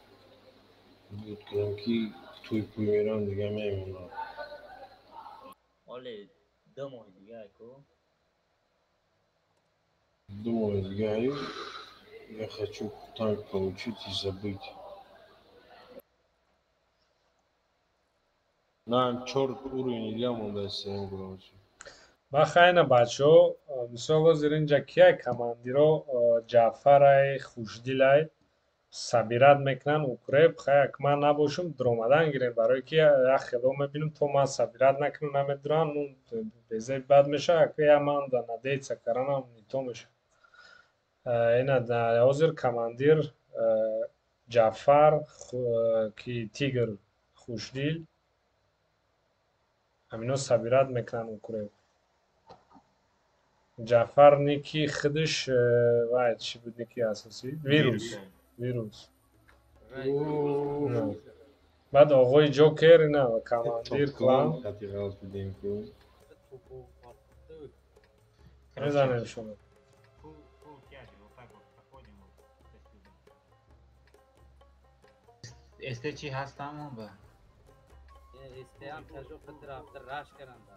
Speaker 2: Буд کنم که توی پویران دیگه میمونم.
Speaker 1: ولی 2 ماه دیگه اکو
Speaker 2: 2 мая дига я хочу танк получить и забыть. Нам черт уровень дига мунда сен грош.
Speaker 11: ما خیلی بچه ها مثلا زیر اینجا کیه کماندیرو جعفرای خوشدیلای سبیرت میکنن اوکریب خیلی که من نباشم درآمدن گیریم برای که یک خیلی میبینم تو من سبیرت نکنم نمیدرن اون بیزه بد میشه که من در ندهید سکرانم نیتو میشه این حاضر کماندیر جعفر که تیگر خوشدیل همینو سبیرت میکنن اوکریب جعفر نیکی خودش وای چی بود نیکی اساسی ویروس بعد آقای جوکر نه کماندیر کلان میزنیم شما
Speaker 6: استه چی هستم اون با
Speaker 14: استه هم تجربه خطر افتر راش کرنده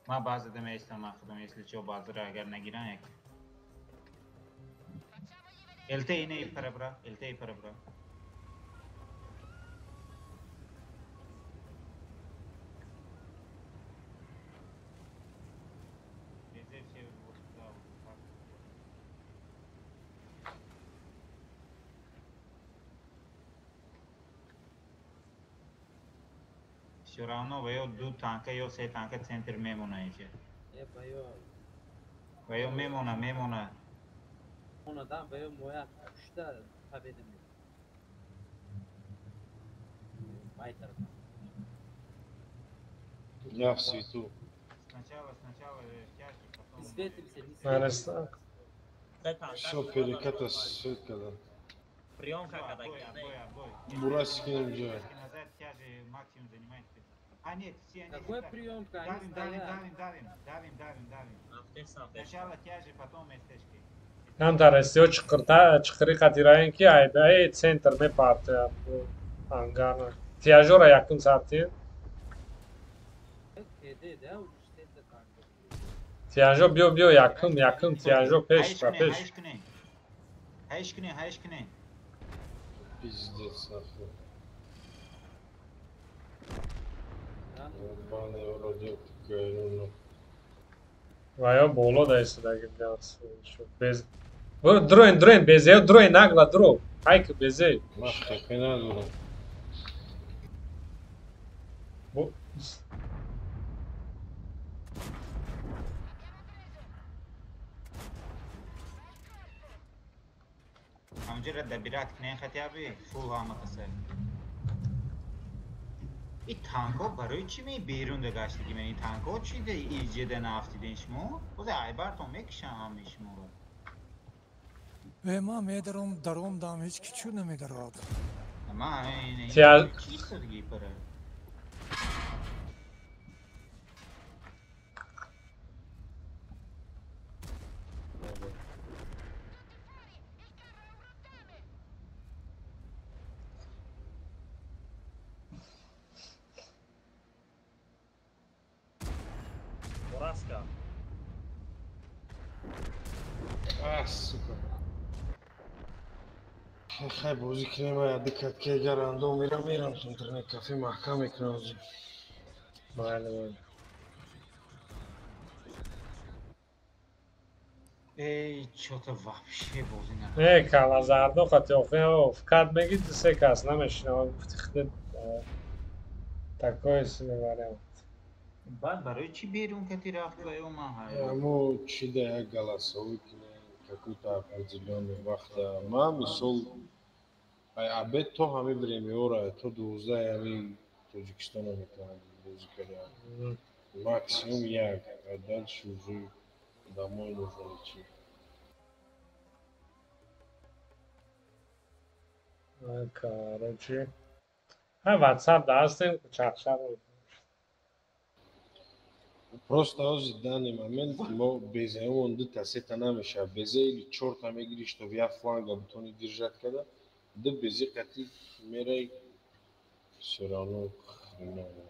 Speaker 6: ما bazı deme istemedim если bazıları eğer ne giren ek. Elte yine iyi para bırak, elte iyi para bırak. Все равно вайо 2 танка yo 3 танка центр мемона иже. Вайо мемона.
Speaker 14: Onadan vayо moya kuşta tabedim. Baytar.
Speaker 2: Я в свету.
Speaker 6: Сначала тяжи, потом
Speaker 14: Светимся, не
Speaker 11: светимся.
Speaker 2: Все переката свет когда.
Speaker 1: Приемка когда
Speaker 2: Бурасики не бежали.
Speaker 6: Назад тяжи максимум занимает. А нет, все они...
Speaker 14: Какой приемка? Они
Speaker 6: давим. Сначала тяжи, потом эстешки.
Speaker 11: هم در استیو چقری خطیرهایی که ایده سنتر می پارته انگار تیاجو را یکم ساعتی تیاجو بیو یکم تیاجو پیش
Speaker 6: هایش کنه
Speaker 2: Пиздец нахуй. Ебаный уродец такой,
Speaker 11: ویا بالا دایست دیگه без дроин безе дроин нагла дро хайк безе
Speaker 2: Машка надо.
Speaker 6: همونجا دبیرات کنه خطیابی فول همه قصه این تانکو برای چی می بیرون داشتی که من این تانکو چی ده ایجاد نافتیدین شما؟ بوده ایبارتون میکشم همی شما
Speaker 4: و ما میدارم درام دام هیچ کچو نمیدارد
Speaker 6: اما این چی سرگی پره؟
Speaker 2: сука. Хай бозик нема, дикат ке гарандо мирам то интернет кафе маҳкам мекунам.
Speaker 11: Бале.
Speaker 6: Эй, что-то вообще бозин не.
Speaker 11: Калазардо хотел вкат мегит се кас намешнам гуфти такой себе вариант.
Speaker 6: Бад барои чи берун кати рафт ва ё маҳай.
Speaker 2: Амо чи да як галасовӣ кине какой-то определённый вақта. Ма мисол ай абед то ҳами времиёра то 12 ҳами Тоҷикистон мекунам бозӣ кардам. Максимум як, а дальше уже домой нужно идти.
Speaker 11: Короче. WhatsApp дастем, чат-чат.
Speaker 2: Просто в данный момент мы без он дыта сета намеша без или черта мегри, что я фланга бутони держать когда, да без кати мерей все равно хреново.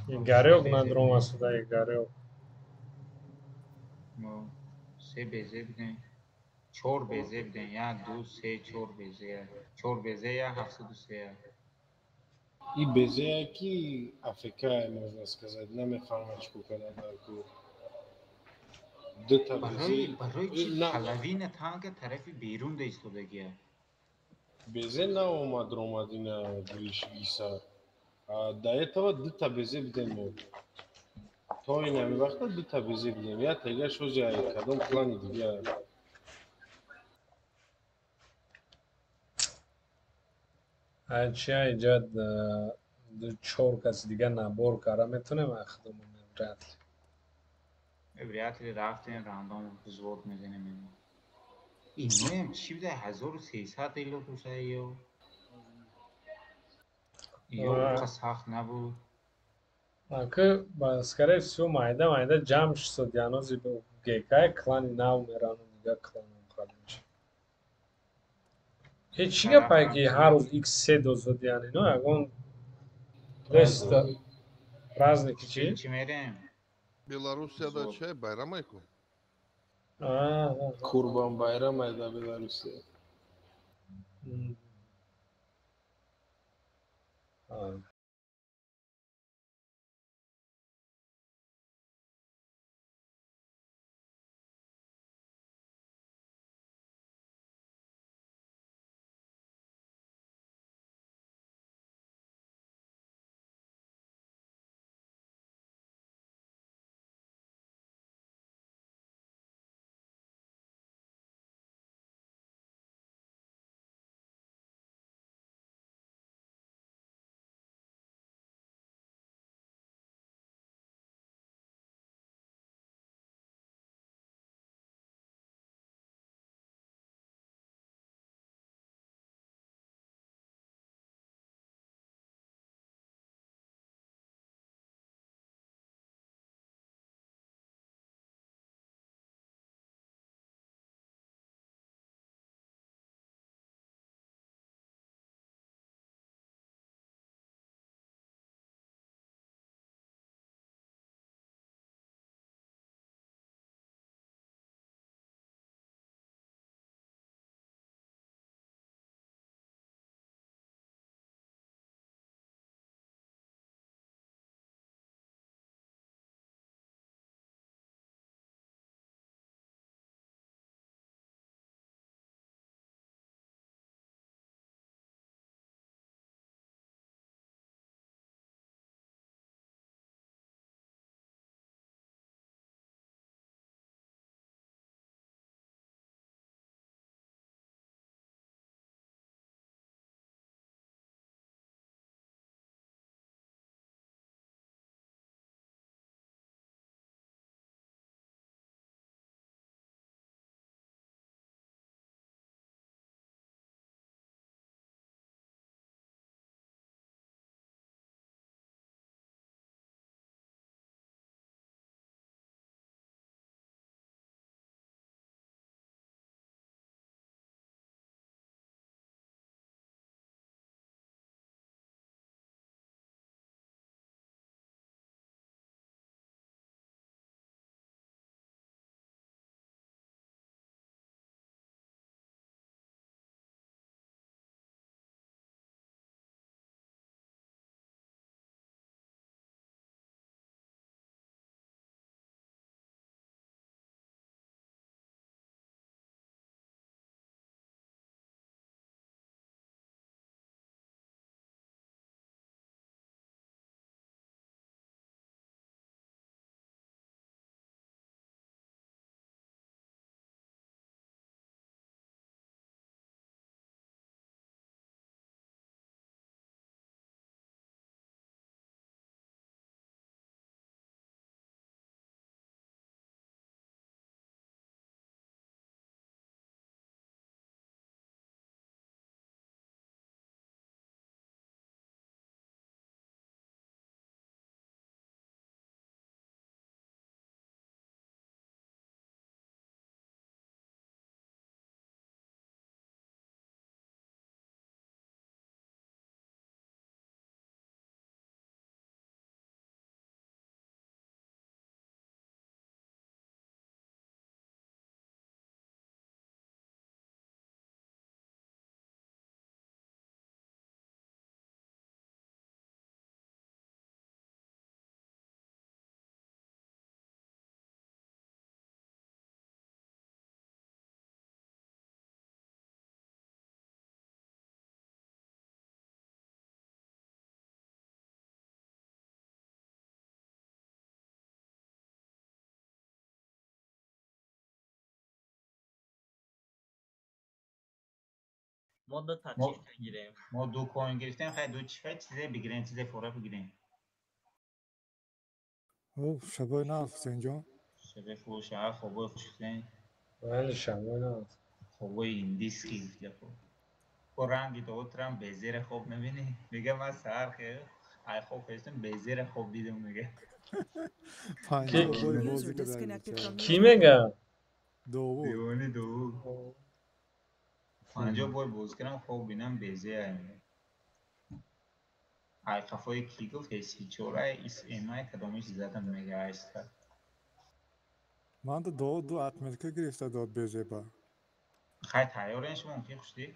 Speaker 11: Игорек на дрома сюда, Игорек.
Speaker 6: Ну, все безе биден. 4 безе биден. 1, 2, 3, 4 безе. 4 безе я 703.
Speaker 2: И без яки афека, можно сказать, наме фармачку когда нарку. Дыта
Speaker 6: برای چی
Speaker 2: без
Speaker 6: پلوین تانک طرف بیرون ده ایستادگیه
Speaker 2: безе на омад ромадина гриш гиса. А до этого дыта безе бидем. То и нами вақта дыта безе бидем. Я тега шо жай кадом плани дига.
Speaker 11: Ача иҷод 4 каси дига набор кара метонем ахдамон вряд ли.
Speaker 6: вряд ли رفتیم راندوم وزورد میزنیم اینو هم چی بوده 1300 ایلو توشه یا اون سخت نبود
Speaker 11: Акы, скорее всего, майда jam шестьсот янози гекай клани нав мерану дига кланам қадимш. Ҳечига пайки ҳар рӯз x3 дозад яни но ягон леста праздники чи?
Speaker 6: Чи мерем?
Speaker 15: Белоруссияда чай байрам айку?
Speaker 2: Курбан байрам айда Белоруссия.
Speaker 1: Modda takipten gireyim.
Speaker 6: ما دو کوین گرفتیم خیلی دو چیزه بگیرین چیزه فورا بگیرین
Speaker 4: او شبای نه زنجان
Speaker 6: شبه فروش ها خوبه خوشتین
Speaker 11: ولی شبای نه
Speaker 6: خوبه این دیسکی گفته خوب و رنگی تو اترم به زیر خوب نبینی میگه من سهر خیلی ای خوب خیستم به زیر خوب دیدم میگه
Speaker 4: پنجه بای بازی که
Speaker 11: کی میگه؟
Speaker 6: دیوانی دو پنجه بای بازی کردم خوب بینم به زیر ای خفای کی گفت ایسی چوره ایس ایمای کدامیش زدم میگه ایستا
Speaker 4: من دو اتملکه گرفته داد بیزه با
Speaker 6: خیلی تیاره شما کی خوشتی؟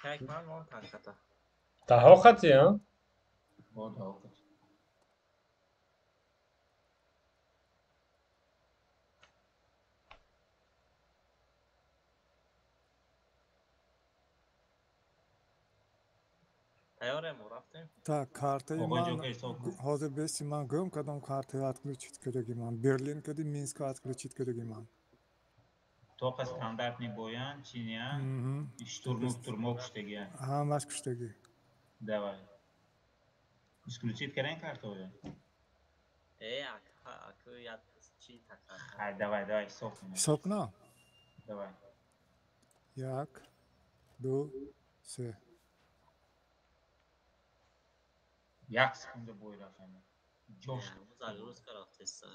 Speaker 1: Kijk maar, man, tankata.
Speaker 11: Daha خطی ها؟
Speaker 6: با داو خطی
Speaker 1: Tayyor mu raftim?
Speaker 4: Так, картаи ман ҳозир беси ман гӯм кардам картаи отключит кадаги ман. Берлин кади, Минск отключит кадаги ман.
Speaker 6: Тоқа стандартный боян, чиня, штурмок куштаги.
Speaker 4: Ҳамаш куштаги.
Speaker 6: Давай. Исключить карен карту я?
Speaker 1: Акы яд чи такар.
Speaker 6: Давай, сопна.
Speaker 4: Сопна?
Speaker 6: Давай.
Speaker 4: Як, ду, се.
Speaker 6: Як секунда бой рафтам. Ҷош.
Speaker 1: Зарурус карафтеса.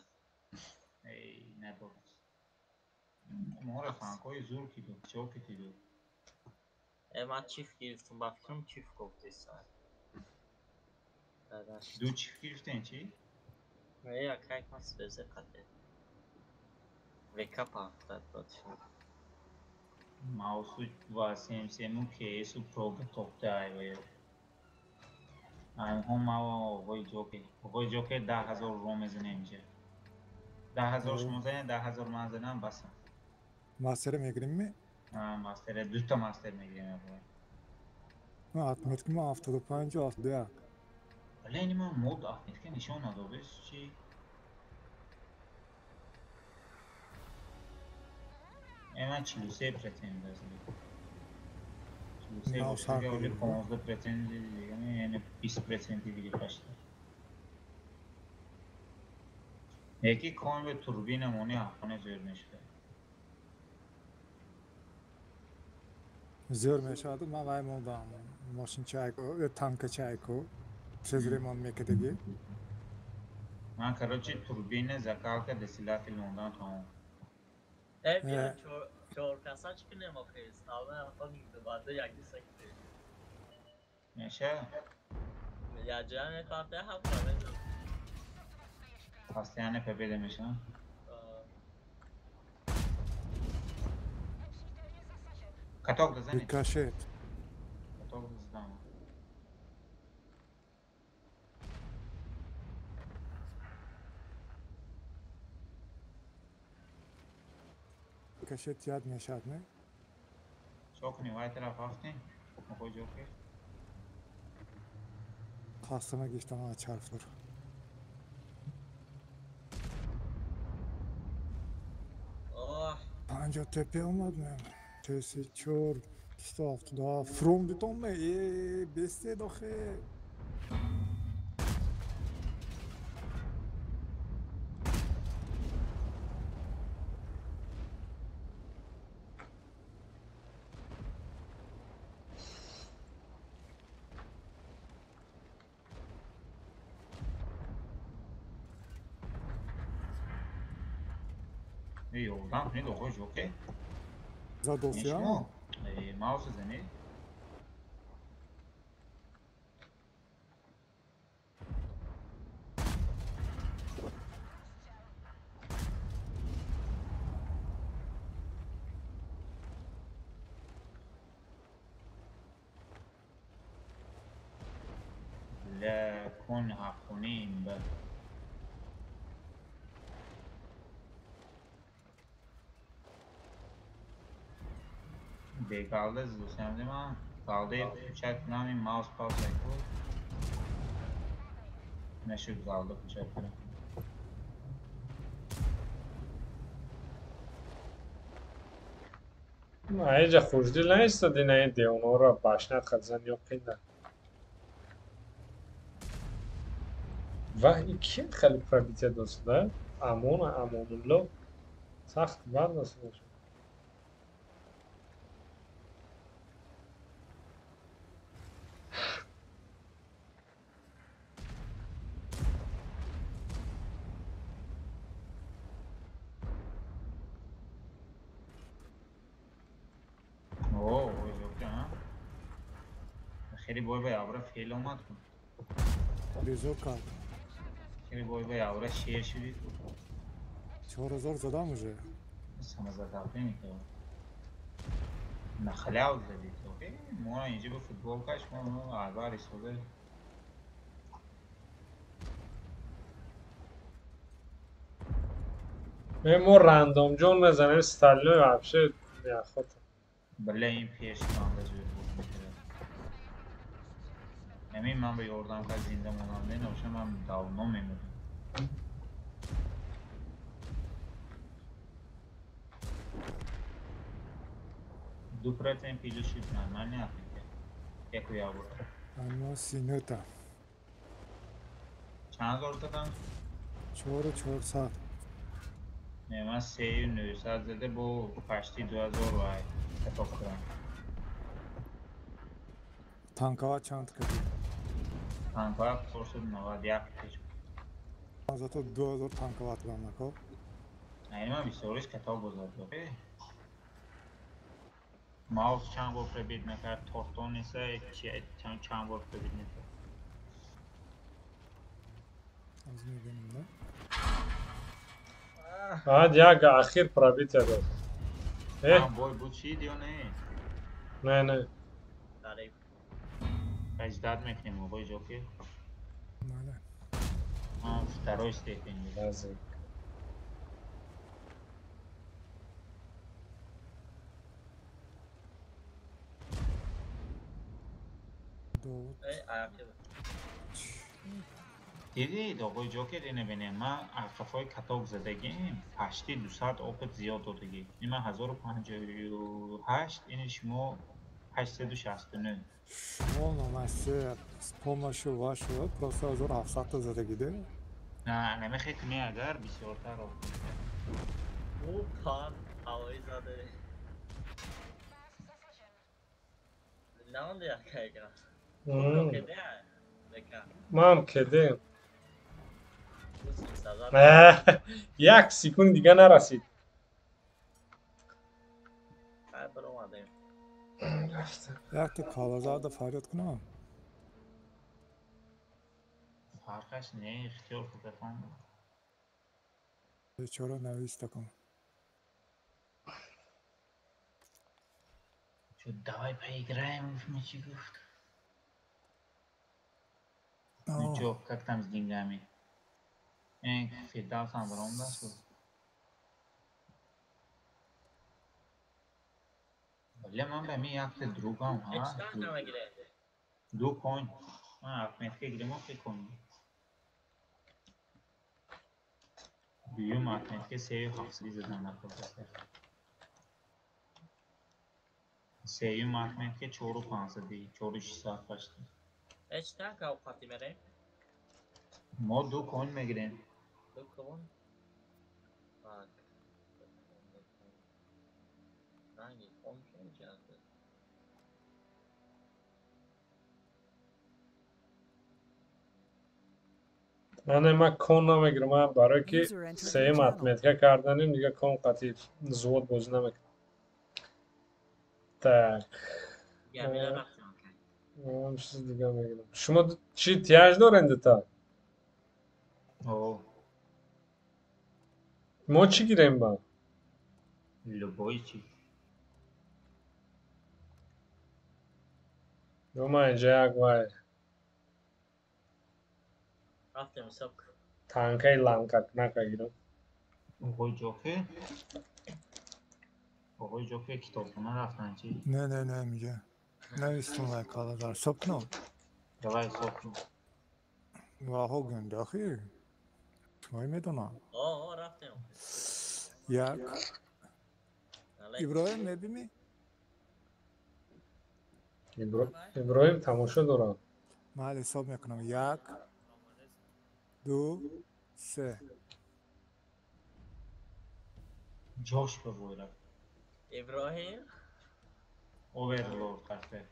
Speaker 6: Эй, надо. Мора фанкои зур киду, чо киду.
Speaker 1: Ман чифт гирифтам, ба фикрам чифт гуфтеса.
Speaker 6: Ду чифт гирифтен чи?
Speaker 1: Кайк ман свезе қате. Векап афтад бадшо.
Speaker 6: Маусу ва семсему кейсу прога топта айве. وای جوکه 10,000 رو میزنه میشه 10,000 شما زنه 10,000 من زنم بسم
Speaker 4: ماستر میگیریم می؟
Speaker 6: ماستر دو تا ماستر میگیریم
Speaker 4: من اتمت که من 75 72
Speaker 6: ولی این من مود اتمت که نشان نداده چی؟ من 43 پرتند دارم 43 ولی 15 پرتند دیگه یعنی 20% دیگه پشت یکی کوین به توربین مونی افغانه زور میشه
Speaker 4: زور میشه من وای موندم ماشین چایکو تانک چایکو سزریمان میکردی
Speaker 6: من کراچی توربین زکالکا دسیلات لندن تمام
Speaker 1: بیا چهار کسا چی کنیم آخه استاوه افغان بعده یکی سکته
Speaker 6: میشه
Speaker 1: یا جان کارته هم کنه
Speaker 6: هستیانه پی بده میشه کتاک دزنید
Speaker 4: کاشت
Speaker 6: کتاک دزدم
Speaker 4: کاشت یاد میشد نه
Speaker 6: چو کنی وای طرف هفتین مخوی جوکه
Speaker 4: خواستم گیشتم ها چرفور 50 tepe olmadı T4 işte haftada from du ton me beste daxe
Speaker 6: Yoldan ne de hoş okey.
Speaker 4: За dosya mı?
Speaker 6: Mouse zeni. لا كن عقونين بقى kaldı zıldırsan değil mi? Kaldı uçak nami mouse power cycle. Meşhur kaldı uçakları.
Speaker 11: اینجا خوشدل نیستادی نه ایده اونا را باشنت خدزن یا قینده و این کی خیلی پرابیته دوسته امان الله سخت بند است باشه
Speaker 6: خیلی بای آورا فیل اومد کن
Speaker 4: ریزو کرد
Speaker 6: خیلی بای آورا شیر شدید
Speaker 4: 4000 زدم уже
Speaker 6: سمزه تاقی میکنم نخلاو زدید ما اینجا به فوتبال کش ما عباری سوده
Speaker 11: ما رندوم جون نزنیم ستالیون وحبشه خود
Speaker 6: بله این پیش کانده جوی بود میکنه همین من به یاردم که زنده موننده نوشه من داونا میمونم دو پرت این پیلو شید من نیافید که یکو یا بود
Speaker 4: اما سینوتا
Speaker 6: چند هزار دادم؟
Speaker 4: 4400
Speaker 6: نه من 3900 زده با پشتی 2000 وای اتفاق کنم
Speaker 4: تانکاوا چند کردی؟
Speaker 6: تانکاوا پرسد 91 پیش
Speaker 4: از تو 2000 تانکاوا دادم نکو
Speaker 6: نه من 24 کتاب بزرگ ماوس چند بار پربید نکرد تورتون نیسته چند بار پربید نکرد
Speaker 4: از میبینیم
Speaker 11: نه یک اخیر پرابیت داد
Speaker 6: بای بود چید یا نه؟
Speaker 11: نه
Speaker 6: اجداد میکنیم بای جوکی؟
Speaker 4: نه
Speaker 6: فترو استیپین
Speaker 11: لازم
Speaker 6: دیدی دوبای جوکر اینه بینه ما ارتفاع کتاب زدگیم پشتی 200 اوپت زیاد دادگی این من 1058 این شما 869
Speaker 4: شما نمسته с помощью вашего просто 1700 زدگیده
Speaker 6: نه نمیخوای کنی اگر بسیارتر رو
Speaker 1: او کار هوایی زده نمانده یکی اگر
Speaker 11: ما هم کده یک سکون دیگه نرسید
Speaker 4: یک تو کاغذات فریاد کنم
Speaker 6: فرقش نه اختیار خود بفهم
Speaker 4: چرا نویسته کن
Speaker 6: چو دای پیگرایم میچی گفت نچو как там с деньгами фидал сам برام دست ولی من به می یک دروگم ها دو کوین من احمد که گیرم فکر کنم بیوم احمد که 3700 زدم نکنه سیوم احمد که 4500 دی 4600 داشت
Speaker 1: هیچ تانک اوقاتی میریم
Speaker 6: ما دو کوین میگیریم
Speaker 1: دو کوین بله رنگی کوین خیلی جالبه
Speaker 11: من کون نمیگیرم من برای که سه ماتماتیکا کردنیم دیگه کون قطعی زود بازی نمیکنم так من چیز دیگه میگیرم شما چی تیاج دارنده تا ما چی گیریم با
Speaker 6: لبایی چی
Speaker 11: دو ما اینجا یک وای
Speaker 1: رفتم سب
Speaker 11: تانکای لانکک نکگیرم
Speaker 6: آقای جوکه کتابخونه رفتن چی؟
Speaker 4: نه میگه نویستم و کاغذار صبح کنم
Speaker 6: دوای صبح کنم
Speaker 4: واها گنده اخی توی میدونم
Speaker 1: رفتم
Speaker 4: یک ابراهیم میبینی
Speaker 11: иброҳим тамошо дорам.
Speaker 4: من حساب میکنم 1 2 3
Speaker 6: جاش ببویرم
Speaker 1: ابراهیم
Speaker 6: اوورلورد قطعه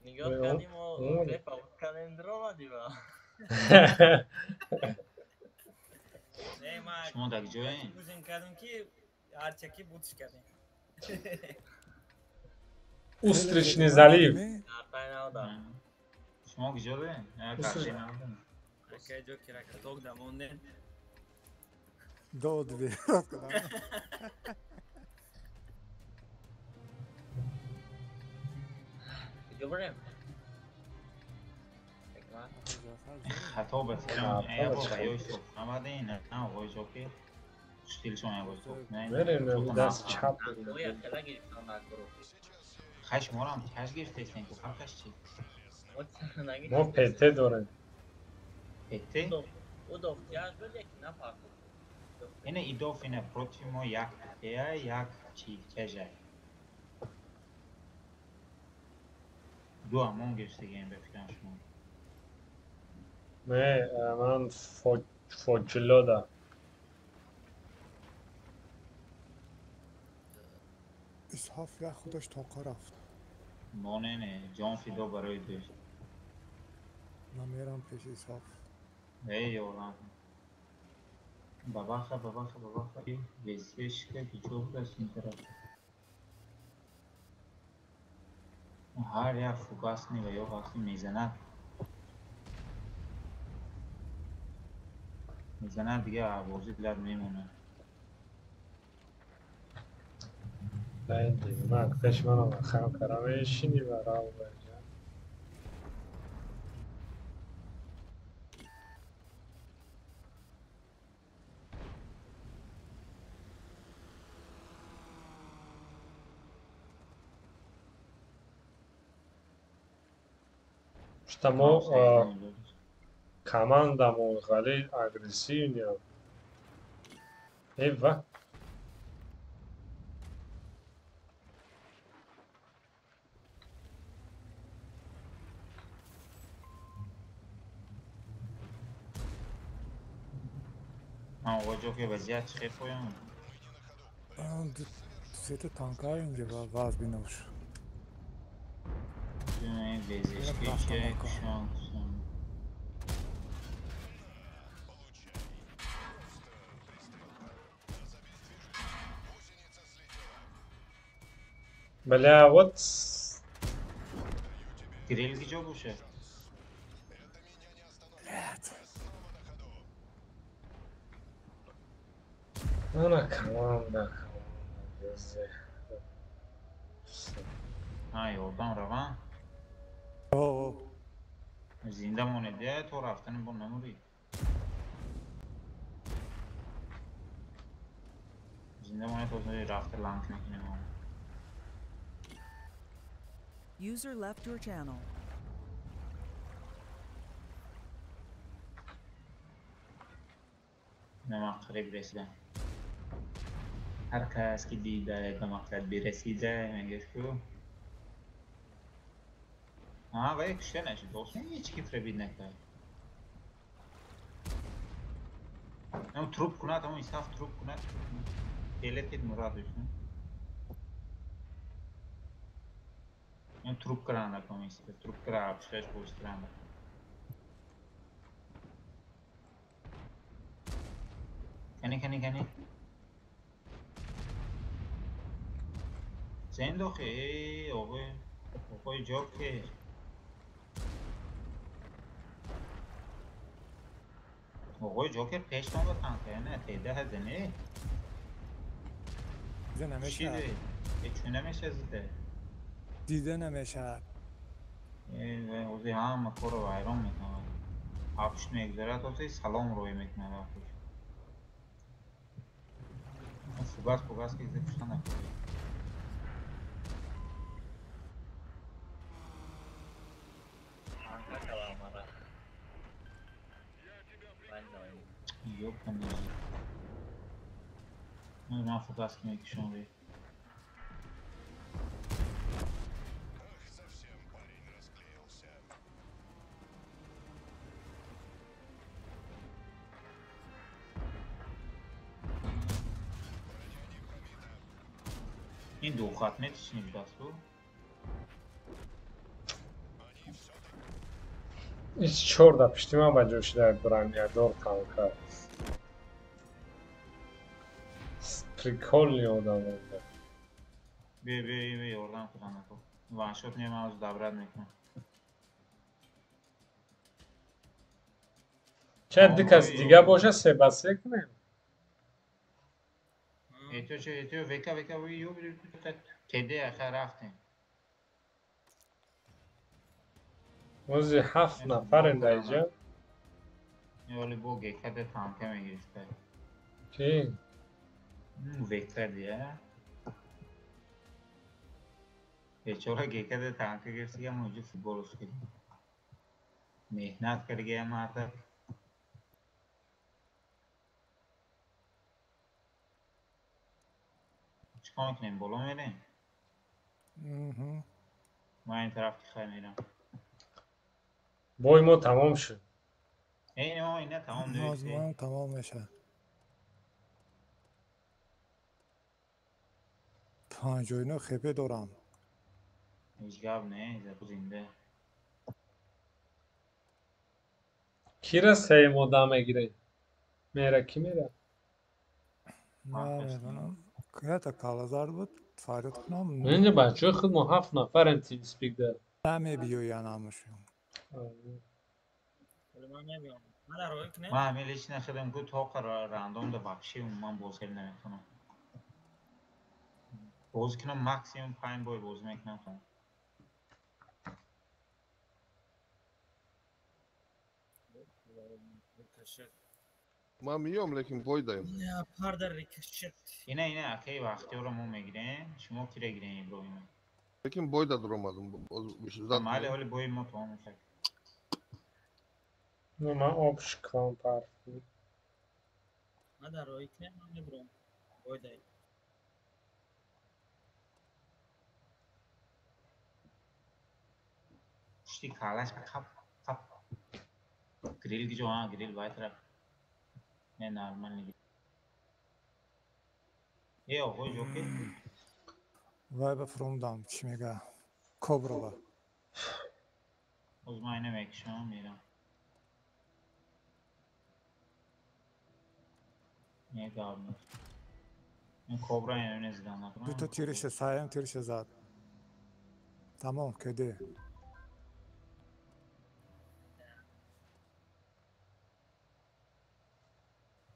Speaker 1: نگاه کردیم و کلیپ آورد کردیم در آمدی با
Speaker 6: شما در جایی؟
Speaker 9: بوزین کردیم که هر چکی بودش کردیم
Speaker 11: Устричный залив.
Speaker 6: شما کجا ده؟
Speaker 9: که جو کرک توق دمونده
Speaker 4: داد بیرد کنم
Speaker 1: کجا بریم؟
Speaker 6: خطا بسیارم ای بابا یای صبح آمده این نه آقای جاکی شتیل شما آقای صبح
Speaker 11: بریم دست چپ
Speaker 1: اویا خلا گرفتم نکرو
Speaker 6: خش مارم کش گرفته ایستین که خش چی؟
Speaker 11: ما پته داریم
Speaker 6: پته؟
Speaker 1: او دفتیاش بده که نفرد
Speaker 6: اینه ایداف اینه پروتی ما یک پته یک چی کجه دو همون گرفته گیم بفکرم شما
Speaker 11: من فاجلا دارم
Speaker 4: اسحاف یا خودش تاقا رفت
Speaker 6: ما نه جان فیدا برای داشت
Speaker 4: من میرم پیش اسحاف
Speaker 6: ای یارم باباخه وزیش که بیچور دست این طرف هر یک فوکاس نی و یا وقتی میزند دیگه عوازی دلر میمونه
Speaker 11: Bem, man, fecha mano, o cara vai xini varal, velho. Estamos командамон гали агрессивнее. Eva.
Speaker 6: آقا جو که وضعیت چه پایان؟
Speaker 4: سه تانک‌ها اینجا باز بینوش.
Speaker 6: این وزش که شانس.
Speaker 11: Бля, вот
Speaker 6: Гриль где уже?
Speaker 11: Она команда.
Speaker 6: Yoldan ravan. زنده مونده تو رفتن با نموری. زنده مونده تو رفته لانک نکنه.
Speaker 5: User left your channel.
Speaker 6: به مقصد برسیدم. هر کس که دیده به مقصد برسیده میگه که وای کشته نشد دوستان هیچ کی فربید نکرد. اون تروپ کنه اون ایستاف تروپ کنه دلت که مراد بشن. اون تروپ کرانه کمیست تروپ کرا آبشش پوسترانه. کنی زندو خیلی اوقای جوکر اوقای جوکر پیش نام بتن که نه تیده هزه نه
Speaker 4: دیده نمیشه
Speaker 6: چون نمیشه زده
Speaker 4: دیده نمیشه
Speaker 6: اوزی هم مکور رو ویران میکنه آبش میگذاره توزی سلام روی میکنه فوگاس که ایزه پشتن نکنه yok hani ben fotoğraf çekmek istiyorum. این دو ختمه چی می‌داست تو؟
Speaker 11: Hiç çorda piştima bacoşlar duran ya dor kanka. Прикольный adam oldu.
Speaker 6: بیا oradan kullan تو. وان شات میام از دبرد میکنم.
Speaker 11: Kendi kaz diga boşa sebasek mi?
Speaker 6: ایتو ویکا ویو کده آخر رفتیم.
Speaker 11: Muzi 7 nafarin dayıca.
Speaker 6: ولی با گیکده تانکه میگیرسته.
Speaker 11: Ki?
Speaker 6: ویکتر دیگه. بیچاره گیکده تانکه گرفتی که موجود فوتبالش کنیم. مهنت کرده هم آتا. چیکار کنیم بالا میریم؟ من این طرف خیلی میرم.
Speaker 11: Boy mu tamam şu.
Speaker 6: اینه تمام دویستی.
Speaker 4: آزمان تمام میشه. 59 خپه دارم.
Speaker 6: هیچ گاب نه زنده.
Speaker 11: Kira seymo dame gireyim. Mera ki mera?
Speaker 4: نمیدونم که تا کالازار بود فارغ کنم
Speaker 11: Bence bence خود mu 7 nafarin team speak der.
Speaker 4: نمیبیو یا نامشون
Speaker 6: من همیلیش نخدم گو تا قرار راندوم ده وحشی من باز خیلی نمیتونم. باز کنم مکسیموم 5 بای باز میکنم.
Speaker 15: من میام لیکن بایدایم.
Speaker 1: نه پردر ریکشت.
Speaker 6: اینه اکی وقتی رو ما میگیریم شما کی گیریم ابراهیم.
Speaker 15: لیکن بایدا duramadım.
Speaker 6: مالی ولی بای ما تمام میشه.
Speaker 11: No ma opşkan parfü.
Speaker 1: من در رای کنم نمیبرم. بایدای.
Speaker 6: پشتی کالاش کپ. گریل کی جو گریل باید طرف. نه نارمال نیست. آقای جوکی.
Speaker 4: وای بفروندم چی میگه کبرا
Speaker 6: از ما اینه میکشم میرم. نه دارم. این کبرا اینو نزدم.
Speaker 4: دو تا تیرش سایم تیرش زد تمام کده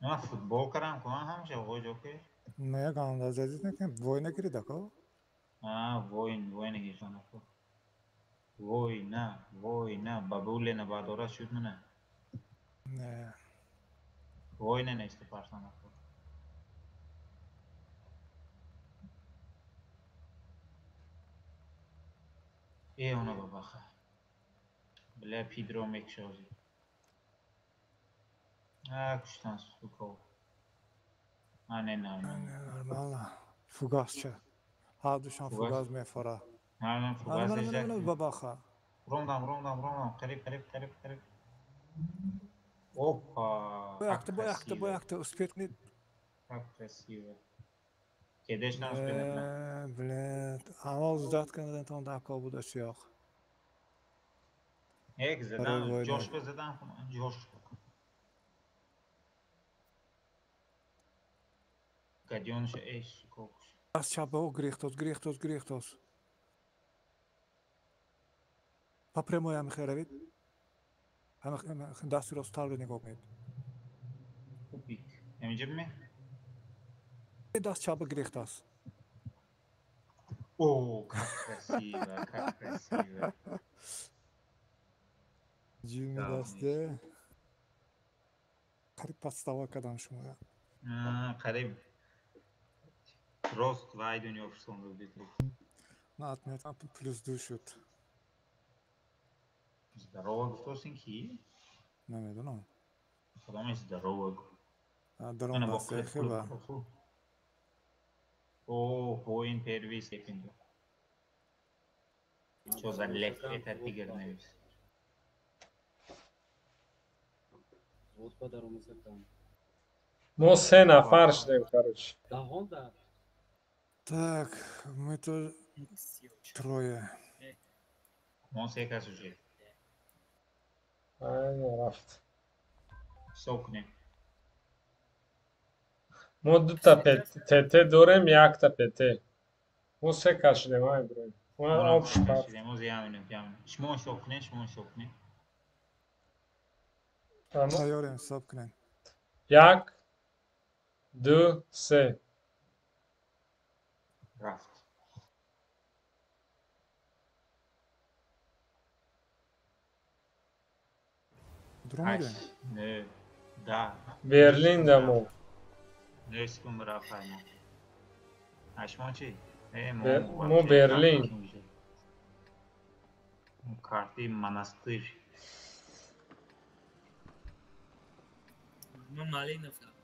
Speaker 6: نه فوتبال کردم کنم همشه آقای جوکی.
Speaker 4: نه گاند زدید نکن وای نگیرید اکو
Speaker 6: وای نگیرم اکو وای نه بابول نه بادورا شد منه
Speaker 4: نه
Speaker 6: وای نه نیست پارسان اکو اونا بابا خا بله پیدرو میکشازی کشتن سوکو نه
Speaker 4: نرمال فوگاس چه هر دوشان فوگاس میفوره
Speaker 6: نه فوگاس
Speaker 4: نه بابا خا
Speaker 6: روندم قریب اوپا
Speaker 4: باید اسپیت نید
Speaker 6: اگریسیو کدش نمیشه
Speaker 4: بلد آواز داد کردن تا دکا بود سیاه
Speaker 6: یک زدم جوش بزدم جوش гадёныш эйш кокш
Speaker 4: از چپ او گریختوس по прямой هم خیروید هم دستی رو ستار نگاه کنید
Speaker 6: کپیک نمیجب می
Speaker 4: دست چپ گریختوس
Speaker 6: اوه красиво
Speaker 4: جیمی دسته قریب подстава کدام شما
Speaker 6: قریب рост вай дунё sonunda bitirdik.
Speaker 4: На отметка плюс 2 шут.
Speaker 6: Здорово, гостосин ки?
Speaker 4: نمیدونم.
Speaker 6: خودم здорово.
Speaker 4: دارم بسته خیلی.
Speaker 6: این پرویس yapınca. Что за лев это тигр
Speaker 14: Вот подарунок там.
Speaker 11: ما 3 نفر شدیم короче.
Speaker 14: Да, Honda.
Speaker 4: Так, мы-то трое.
Speaker 6: ما 3 کس уже.
Speaker 11: Aynen rafт.
Speaker 6: Sokne.
Speaker 11: ما 2 تا تته داریم 1 تا پته. ما 3 کس شدیم های برای. ما آب شپرد.
Speaker 6: شدیم یامینم. شما sokne.
Speaker 4: Tayyorim, stop kılın.
Speaker 11: 1 2 3
Speaker 6: Raft.
Speaker 4: Duramadı.
Speaker 6: Ne? Da.
Speaker 11: Berlin de mu.
Speaker 6: Neresi mi rafayma? Aşma çi?
Speaker 11: Mu Berlin.
Speaker 6: Kartı manastır.
Speaker 7: من مالی نفهم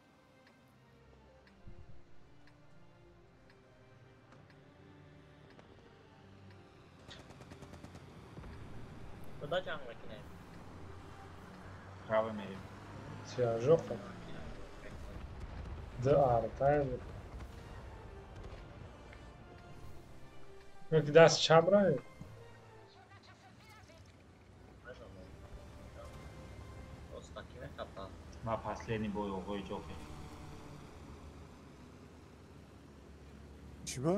Speaker 1: کجا جمع میکنه؟
Speaker 6: Prava meio.
Speaker 11: Viajou, pô. De tarde. Como é que dá esse chabra aí?
Speaker 1: Остакine kapağı.
Speaker 6: Ma последний бой ой Джокер.
Speaker 4: Чего?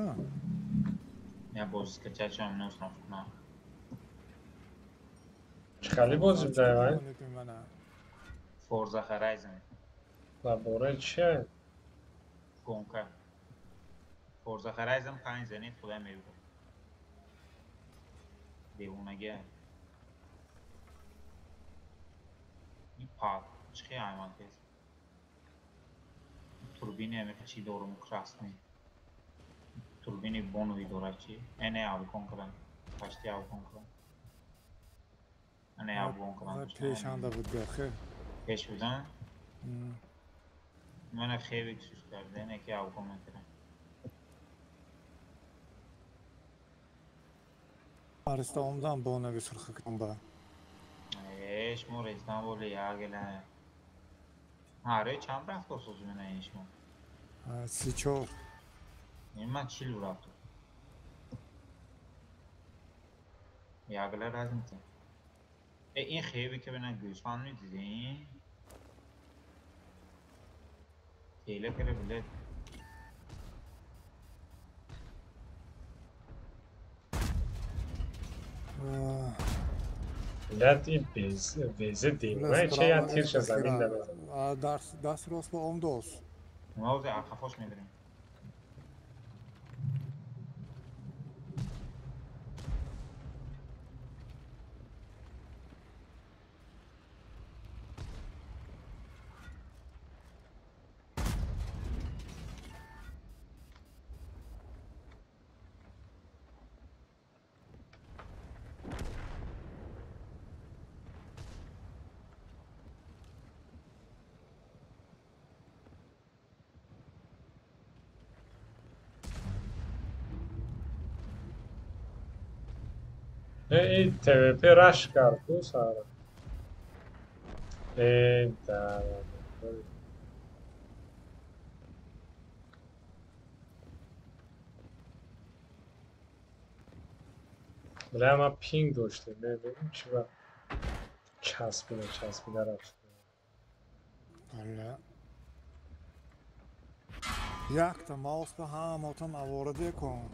Speaker 6: Я больше скачать, чем мне установка.
Speaker 11: Çıkalı bozuk da var.
Speaker 6: Forza Horizon.
Speaker 11: Labora چیه؟
Speaker 6: گونکا. Forza Horizon 5 زنید خدا میگه. دیوونگی. این پاد چی hayvan kes. Turbini mi çi doğru mu krasni. Turbini bonu vidoraçi. Ne abi konkuran. Kaçtı abi konkuran. Ne abi konkuran.
Speaker 4: پیش anda بود بخیر.
Speaker 6: پیش بودن؟ من خیلی کشش کرده نه که او کامنت کرد.
Speaker 4: Aristağımdan bona bir sırkıktan ba.
Speaker 6: ایش مور استانبول یا گله. آره چند رفت و سوزی من ایش مور.
Speaker 4: 34.
Speaker 6: این من چیل رفت. یا گله لازم است. این خیلی که بنا گوشفان می‌دیدین. خیلی کره بله.
Speaker 11: Millet bezi değil. Ben şey atırsa zeminde ben.
Speaker 4: Ders راست با عمده است.
Speaker 6: موضع خفاش می‌داریم.
Speaker 11: این TVP رش کرد تو سارا. این در. بله اما پینگ داشته ببینیم چی با چسبیده رفت.
Speaker 4: بله. یک تا ماوس به هماتون آورده کن.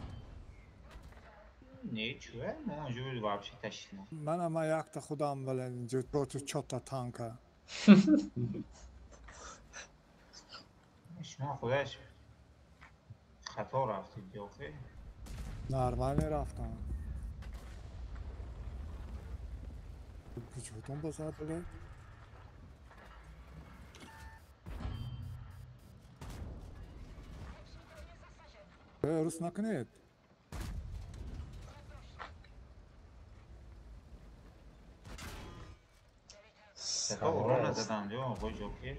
Speaker 6: نه چوه؟ ما اونجوری واقعی تشکیل.
Speaker 4: من اما یک تا خودم ولی تو چطور تانکه.
Speaker 6: شما خودش خطا رفتید دیوفه؟
Speaker 4: نرمالی رفتم. چطور بسات بله؟ روز نکنید.
Speaker 6: سخوران زدم دیو آقای جوکر.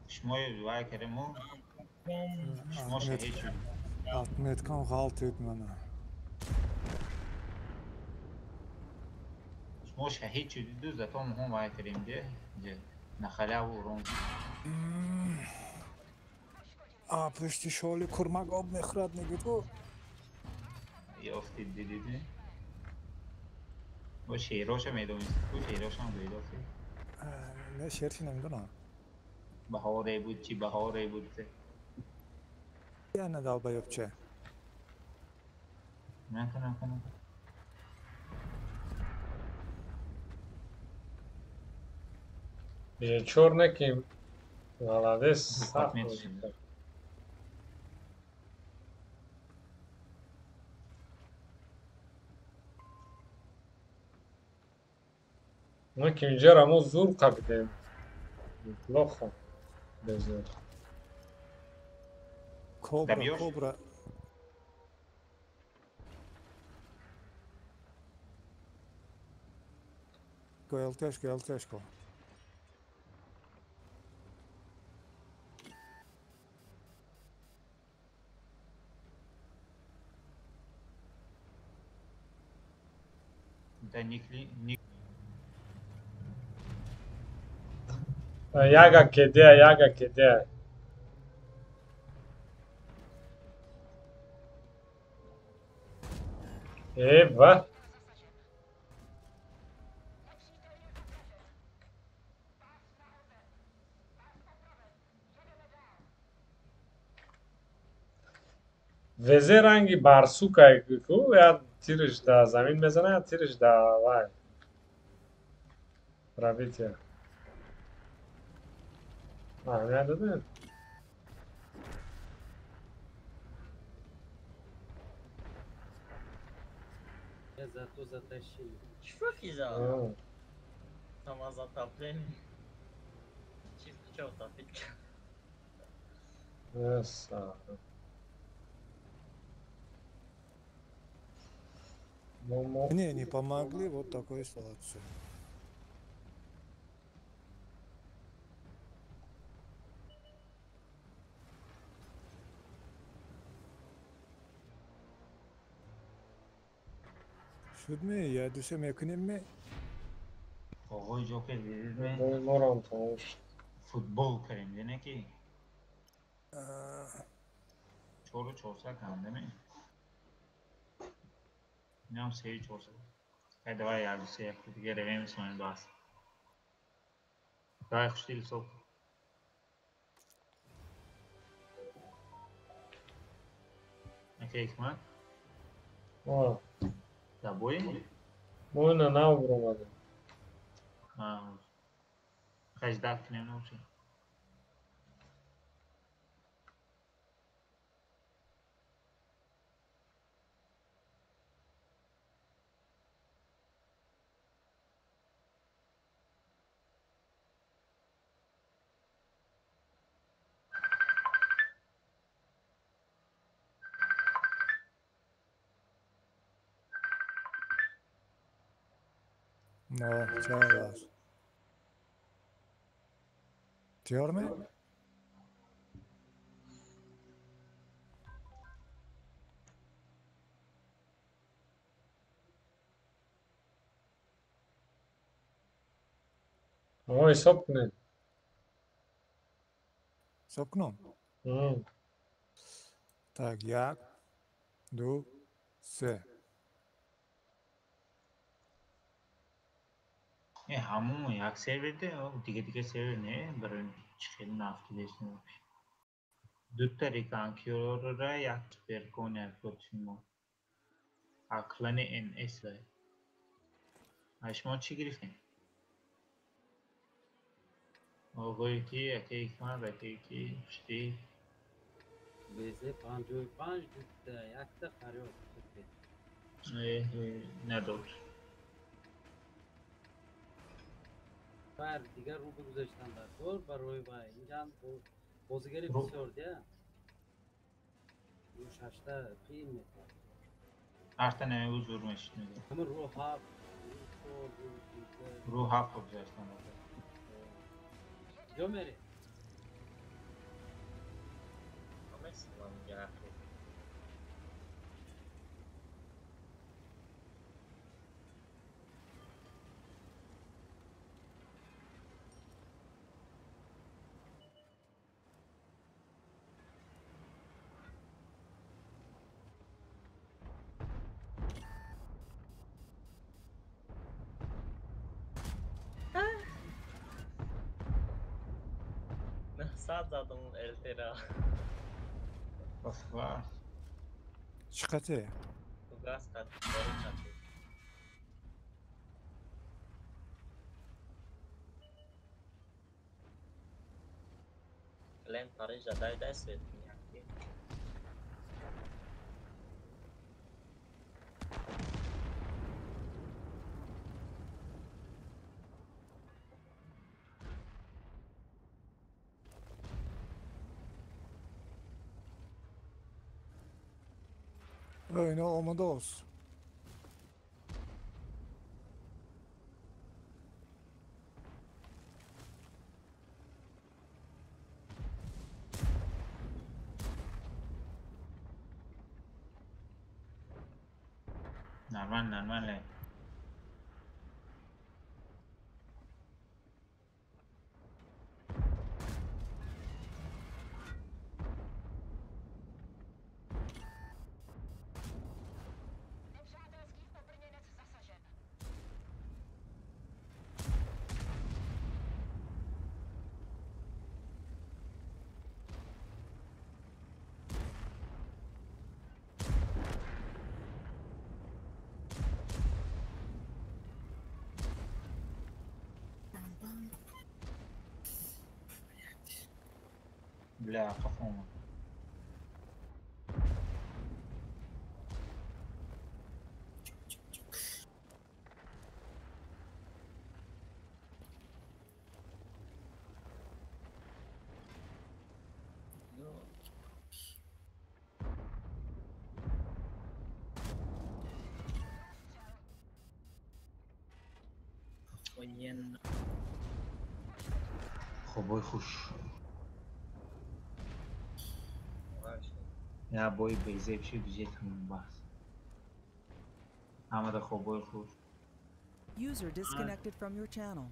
Speaker 6: شما وای کردم شما شهید شد.
Speaker 4: Ahmet kan halt etmene.
Speaker 6: شما شهید شدید دو زتا مهم وای کردیم دیگه نخله و رون.
Speaker 4: پشتی شالی کرمک آب میخورد میگه تو.
Speaker 6: که افتید دیدید با شیراش هم میدونید با شیراش هم دوید افتید
Speaker 4: نه شیرشی نمیدونم
Speaker 6: بهاره بود چی بهاره بود
Speaker 4: یا نداو بیاب چه
Speaker 6: نکنم
Speaker 11: یه چور نکیم غلطه سخت ما که اینجا را ما زور قبیدیم مطلق بزر
Speaker 4: کوبرا گلتش کن
Speaker 11: Yaga kede. Eva. وزه رنگی برسوکه که یا تیرش در زمین بزنه یا تیرش در وای رابطه همین داده
Speaker 1: Что физа? Сама затопление. Чисто что топить?
Speaker 11: Yes.
Speaker 4: Не помогли вот такой ситуации. Şud mu? Ya düşem yakınım mı?
Speaker 6: آقای جوکر دیدید می؟
Speaker 11: مارم تموش
Speaker 6: فوتبال کریم دیگه کی؟ چورو چورسا کنده می؟ نه هم سری چورسا که دوای یادوسی اکتی دیگه رویم اسمانی باست دوای خوشتیل صبح اکی اکمت؟ دا بوی؟
Speaker 11: بوی نه نو برو مده
Speaker 6: خجدت کنیم نوچه
Speaker 4: No, çağlar. Diyor mu?
Speaker 11: آقا حساب کنید
Speaker 4: حساب کنم tak 1 2 3
Speaker 6: همون یک سرور ده دیگه سرور نه برای خیلی نفتی داشته باشه دو طریق انکیور را یک برکن اپلاتیمو اکلان ان اس داره شما چی گرفتین؟ آقای کی اکی اکمال اکی کی پشتی
Speaker 14: ویزه 55 دوتا یک تا خریاد
Speaker 6: ندار
Speaker 14: بر دیگر رو بگذاشتن در دور برای با اینجا هم بازیگری بسیار ده رو ششته قیم میکنه
Speaker 6: ارتنه او زور مشت میده
Speaker 14: همه رو هفت
Speaker 6: رو هفت بگذاشتن
Speaker 14: جا میری
Speaker 1: Saat zaten Eltera.
Speaker 6: Nasıl var?
Speaker 4: Çıkatı.
Speaker 1: Bu gaz kat. Doğru kat. Kalian Paris ada sweet penyakit.
Speaker 4: Öyle olmadı olsun.
Speaker 6: Normal. Bля, kafama.
Speaker 7: Oynayan
Speaker 6: خوبای خوش یا بوی بیزه بشه بیجه تموم بس همه ده خوبای خوش
Speaker 5: User disconnected from your channel.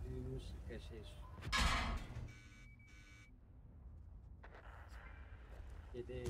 Speaker 14: Büyümüş kaşış. Kedi.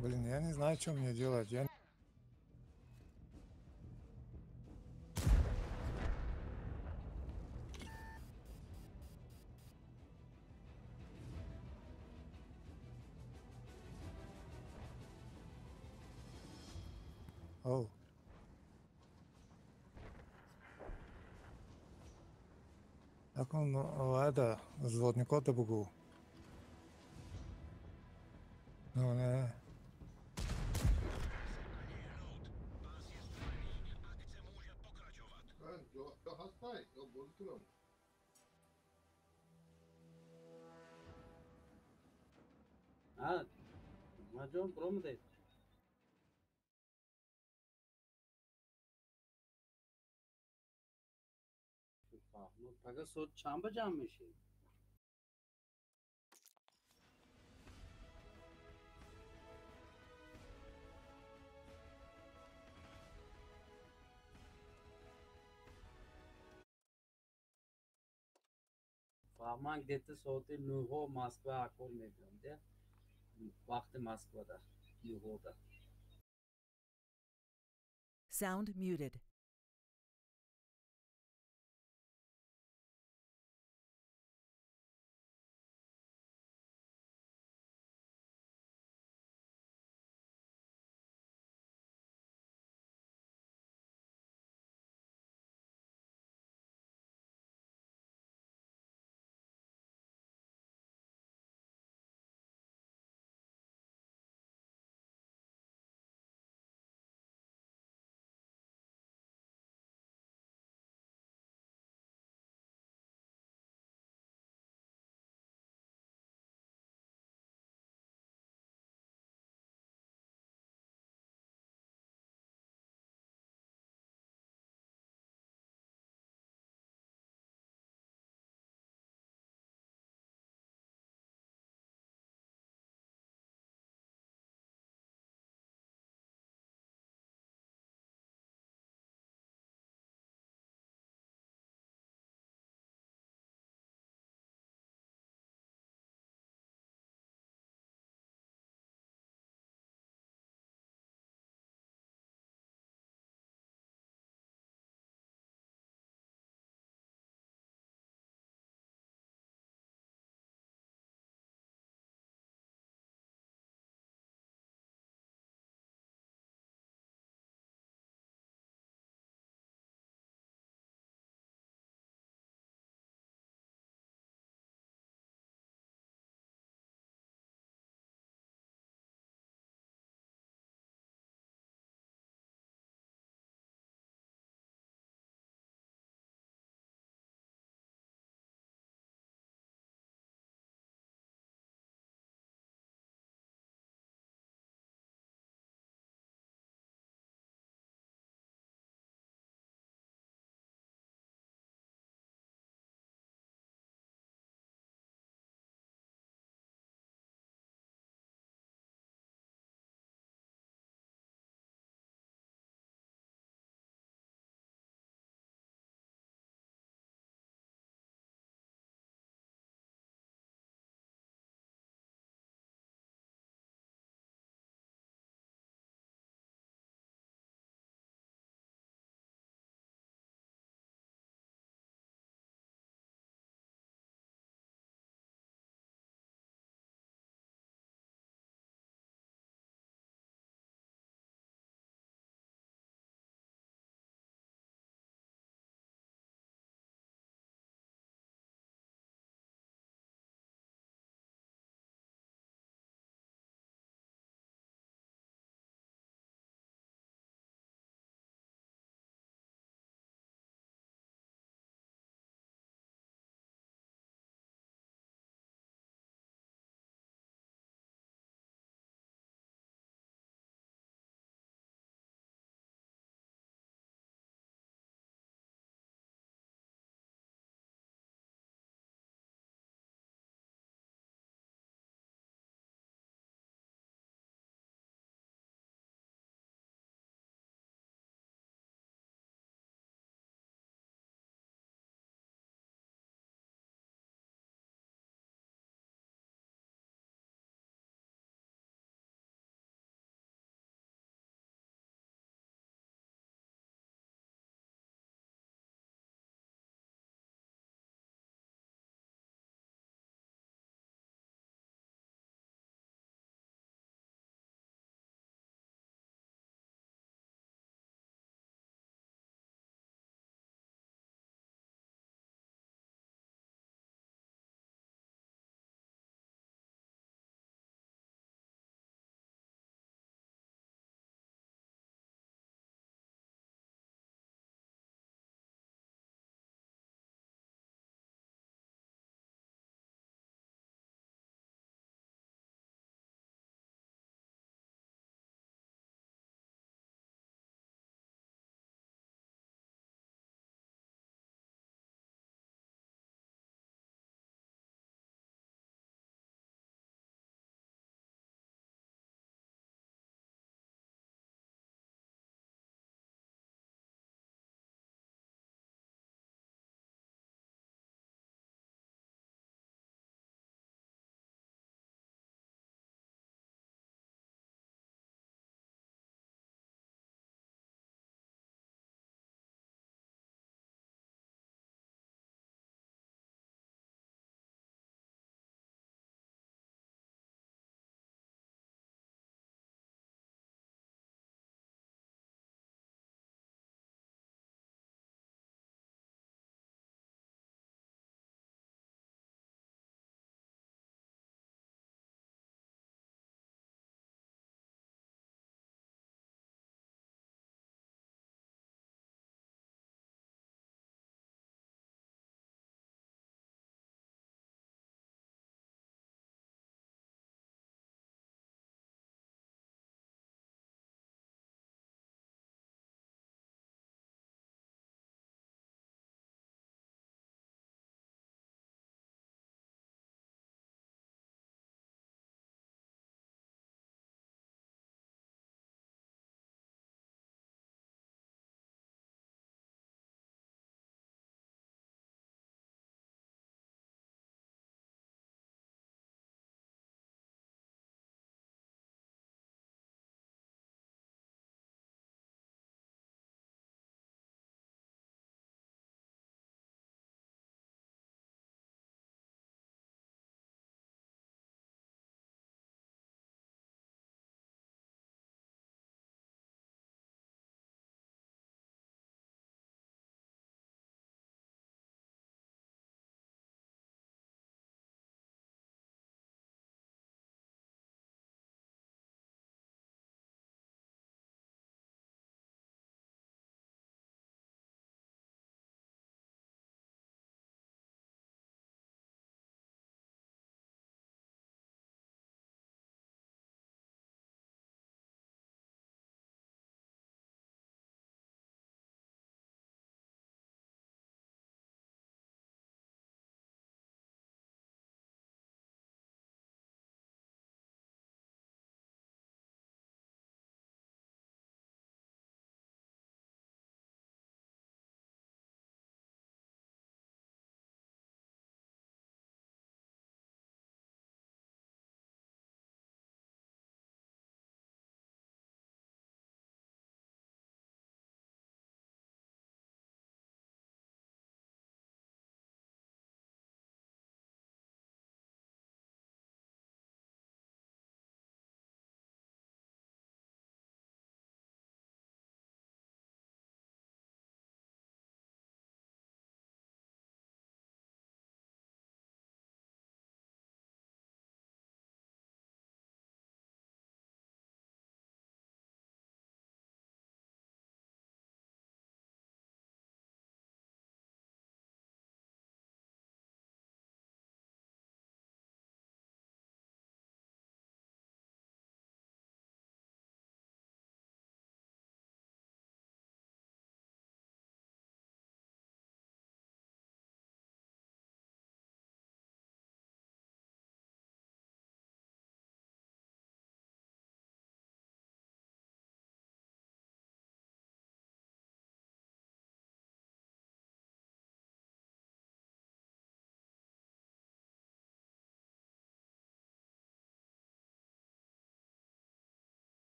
Speaker 4: Блин, я не знаю, что мне делать. Я О. Так он, это, взводнику-то бегу. Ну, не.
Speaker 15: To hastay, to bozduram.
Speaker 14: Ha, Mahjong Pro mu dedi? Mahmut Paga Sot Çamba Canmışı. Fahman gitti soğukta Nuho Moskva akol medium de. Vakti Moskva'da, Nuho'da.
Speaker 5: Sound muted.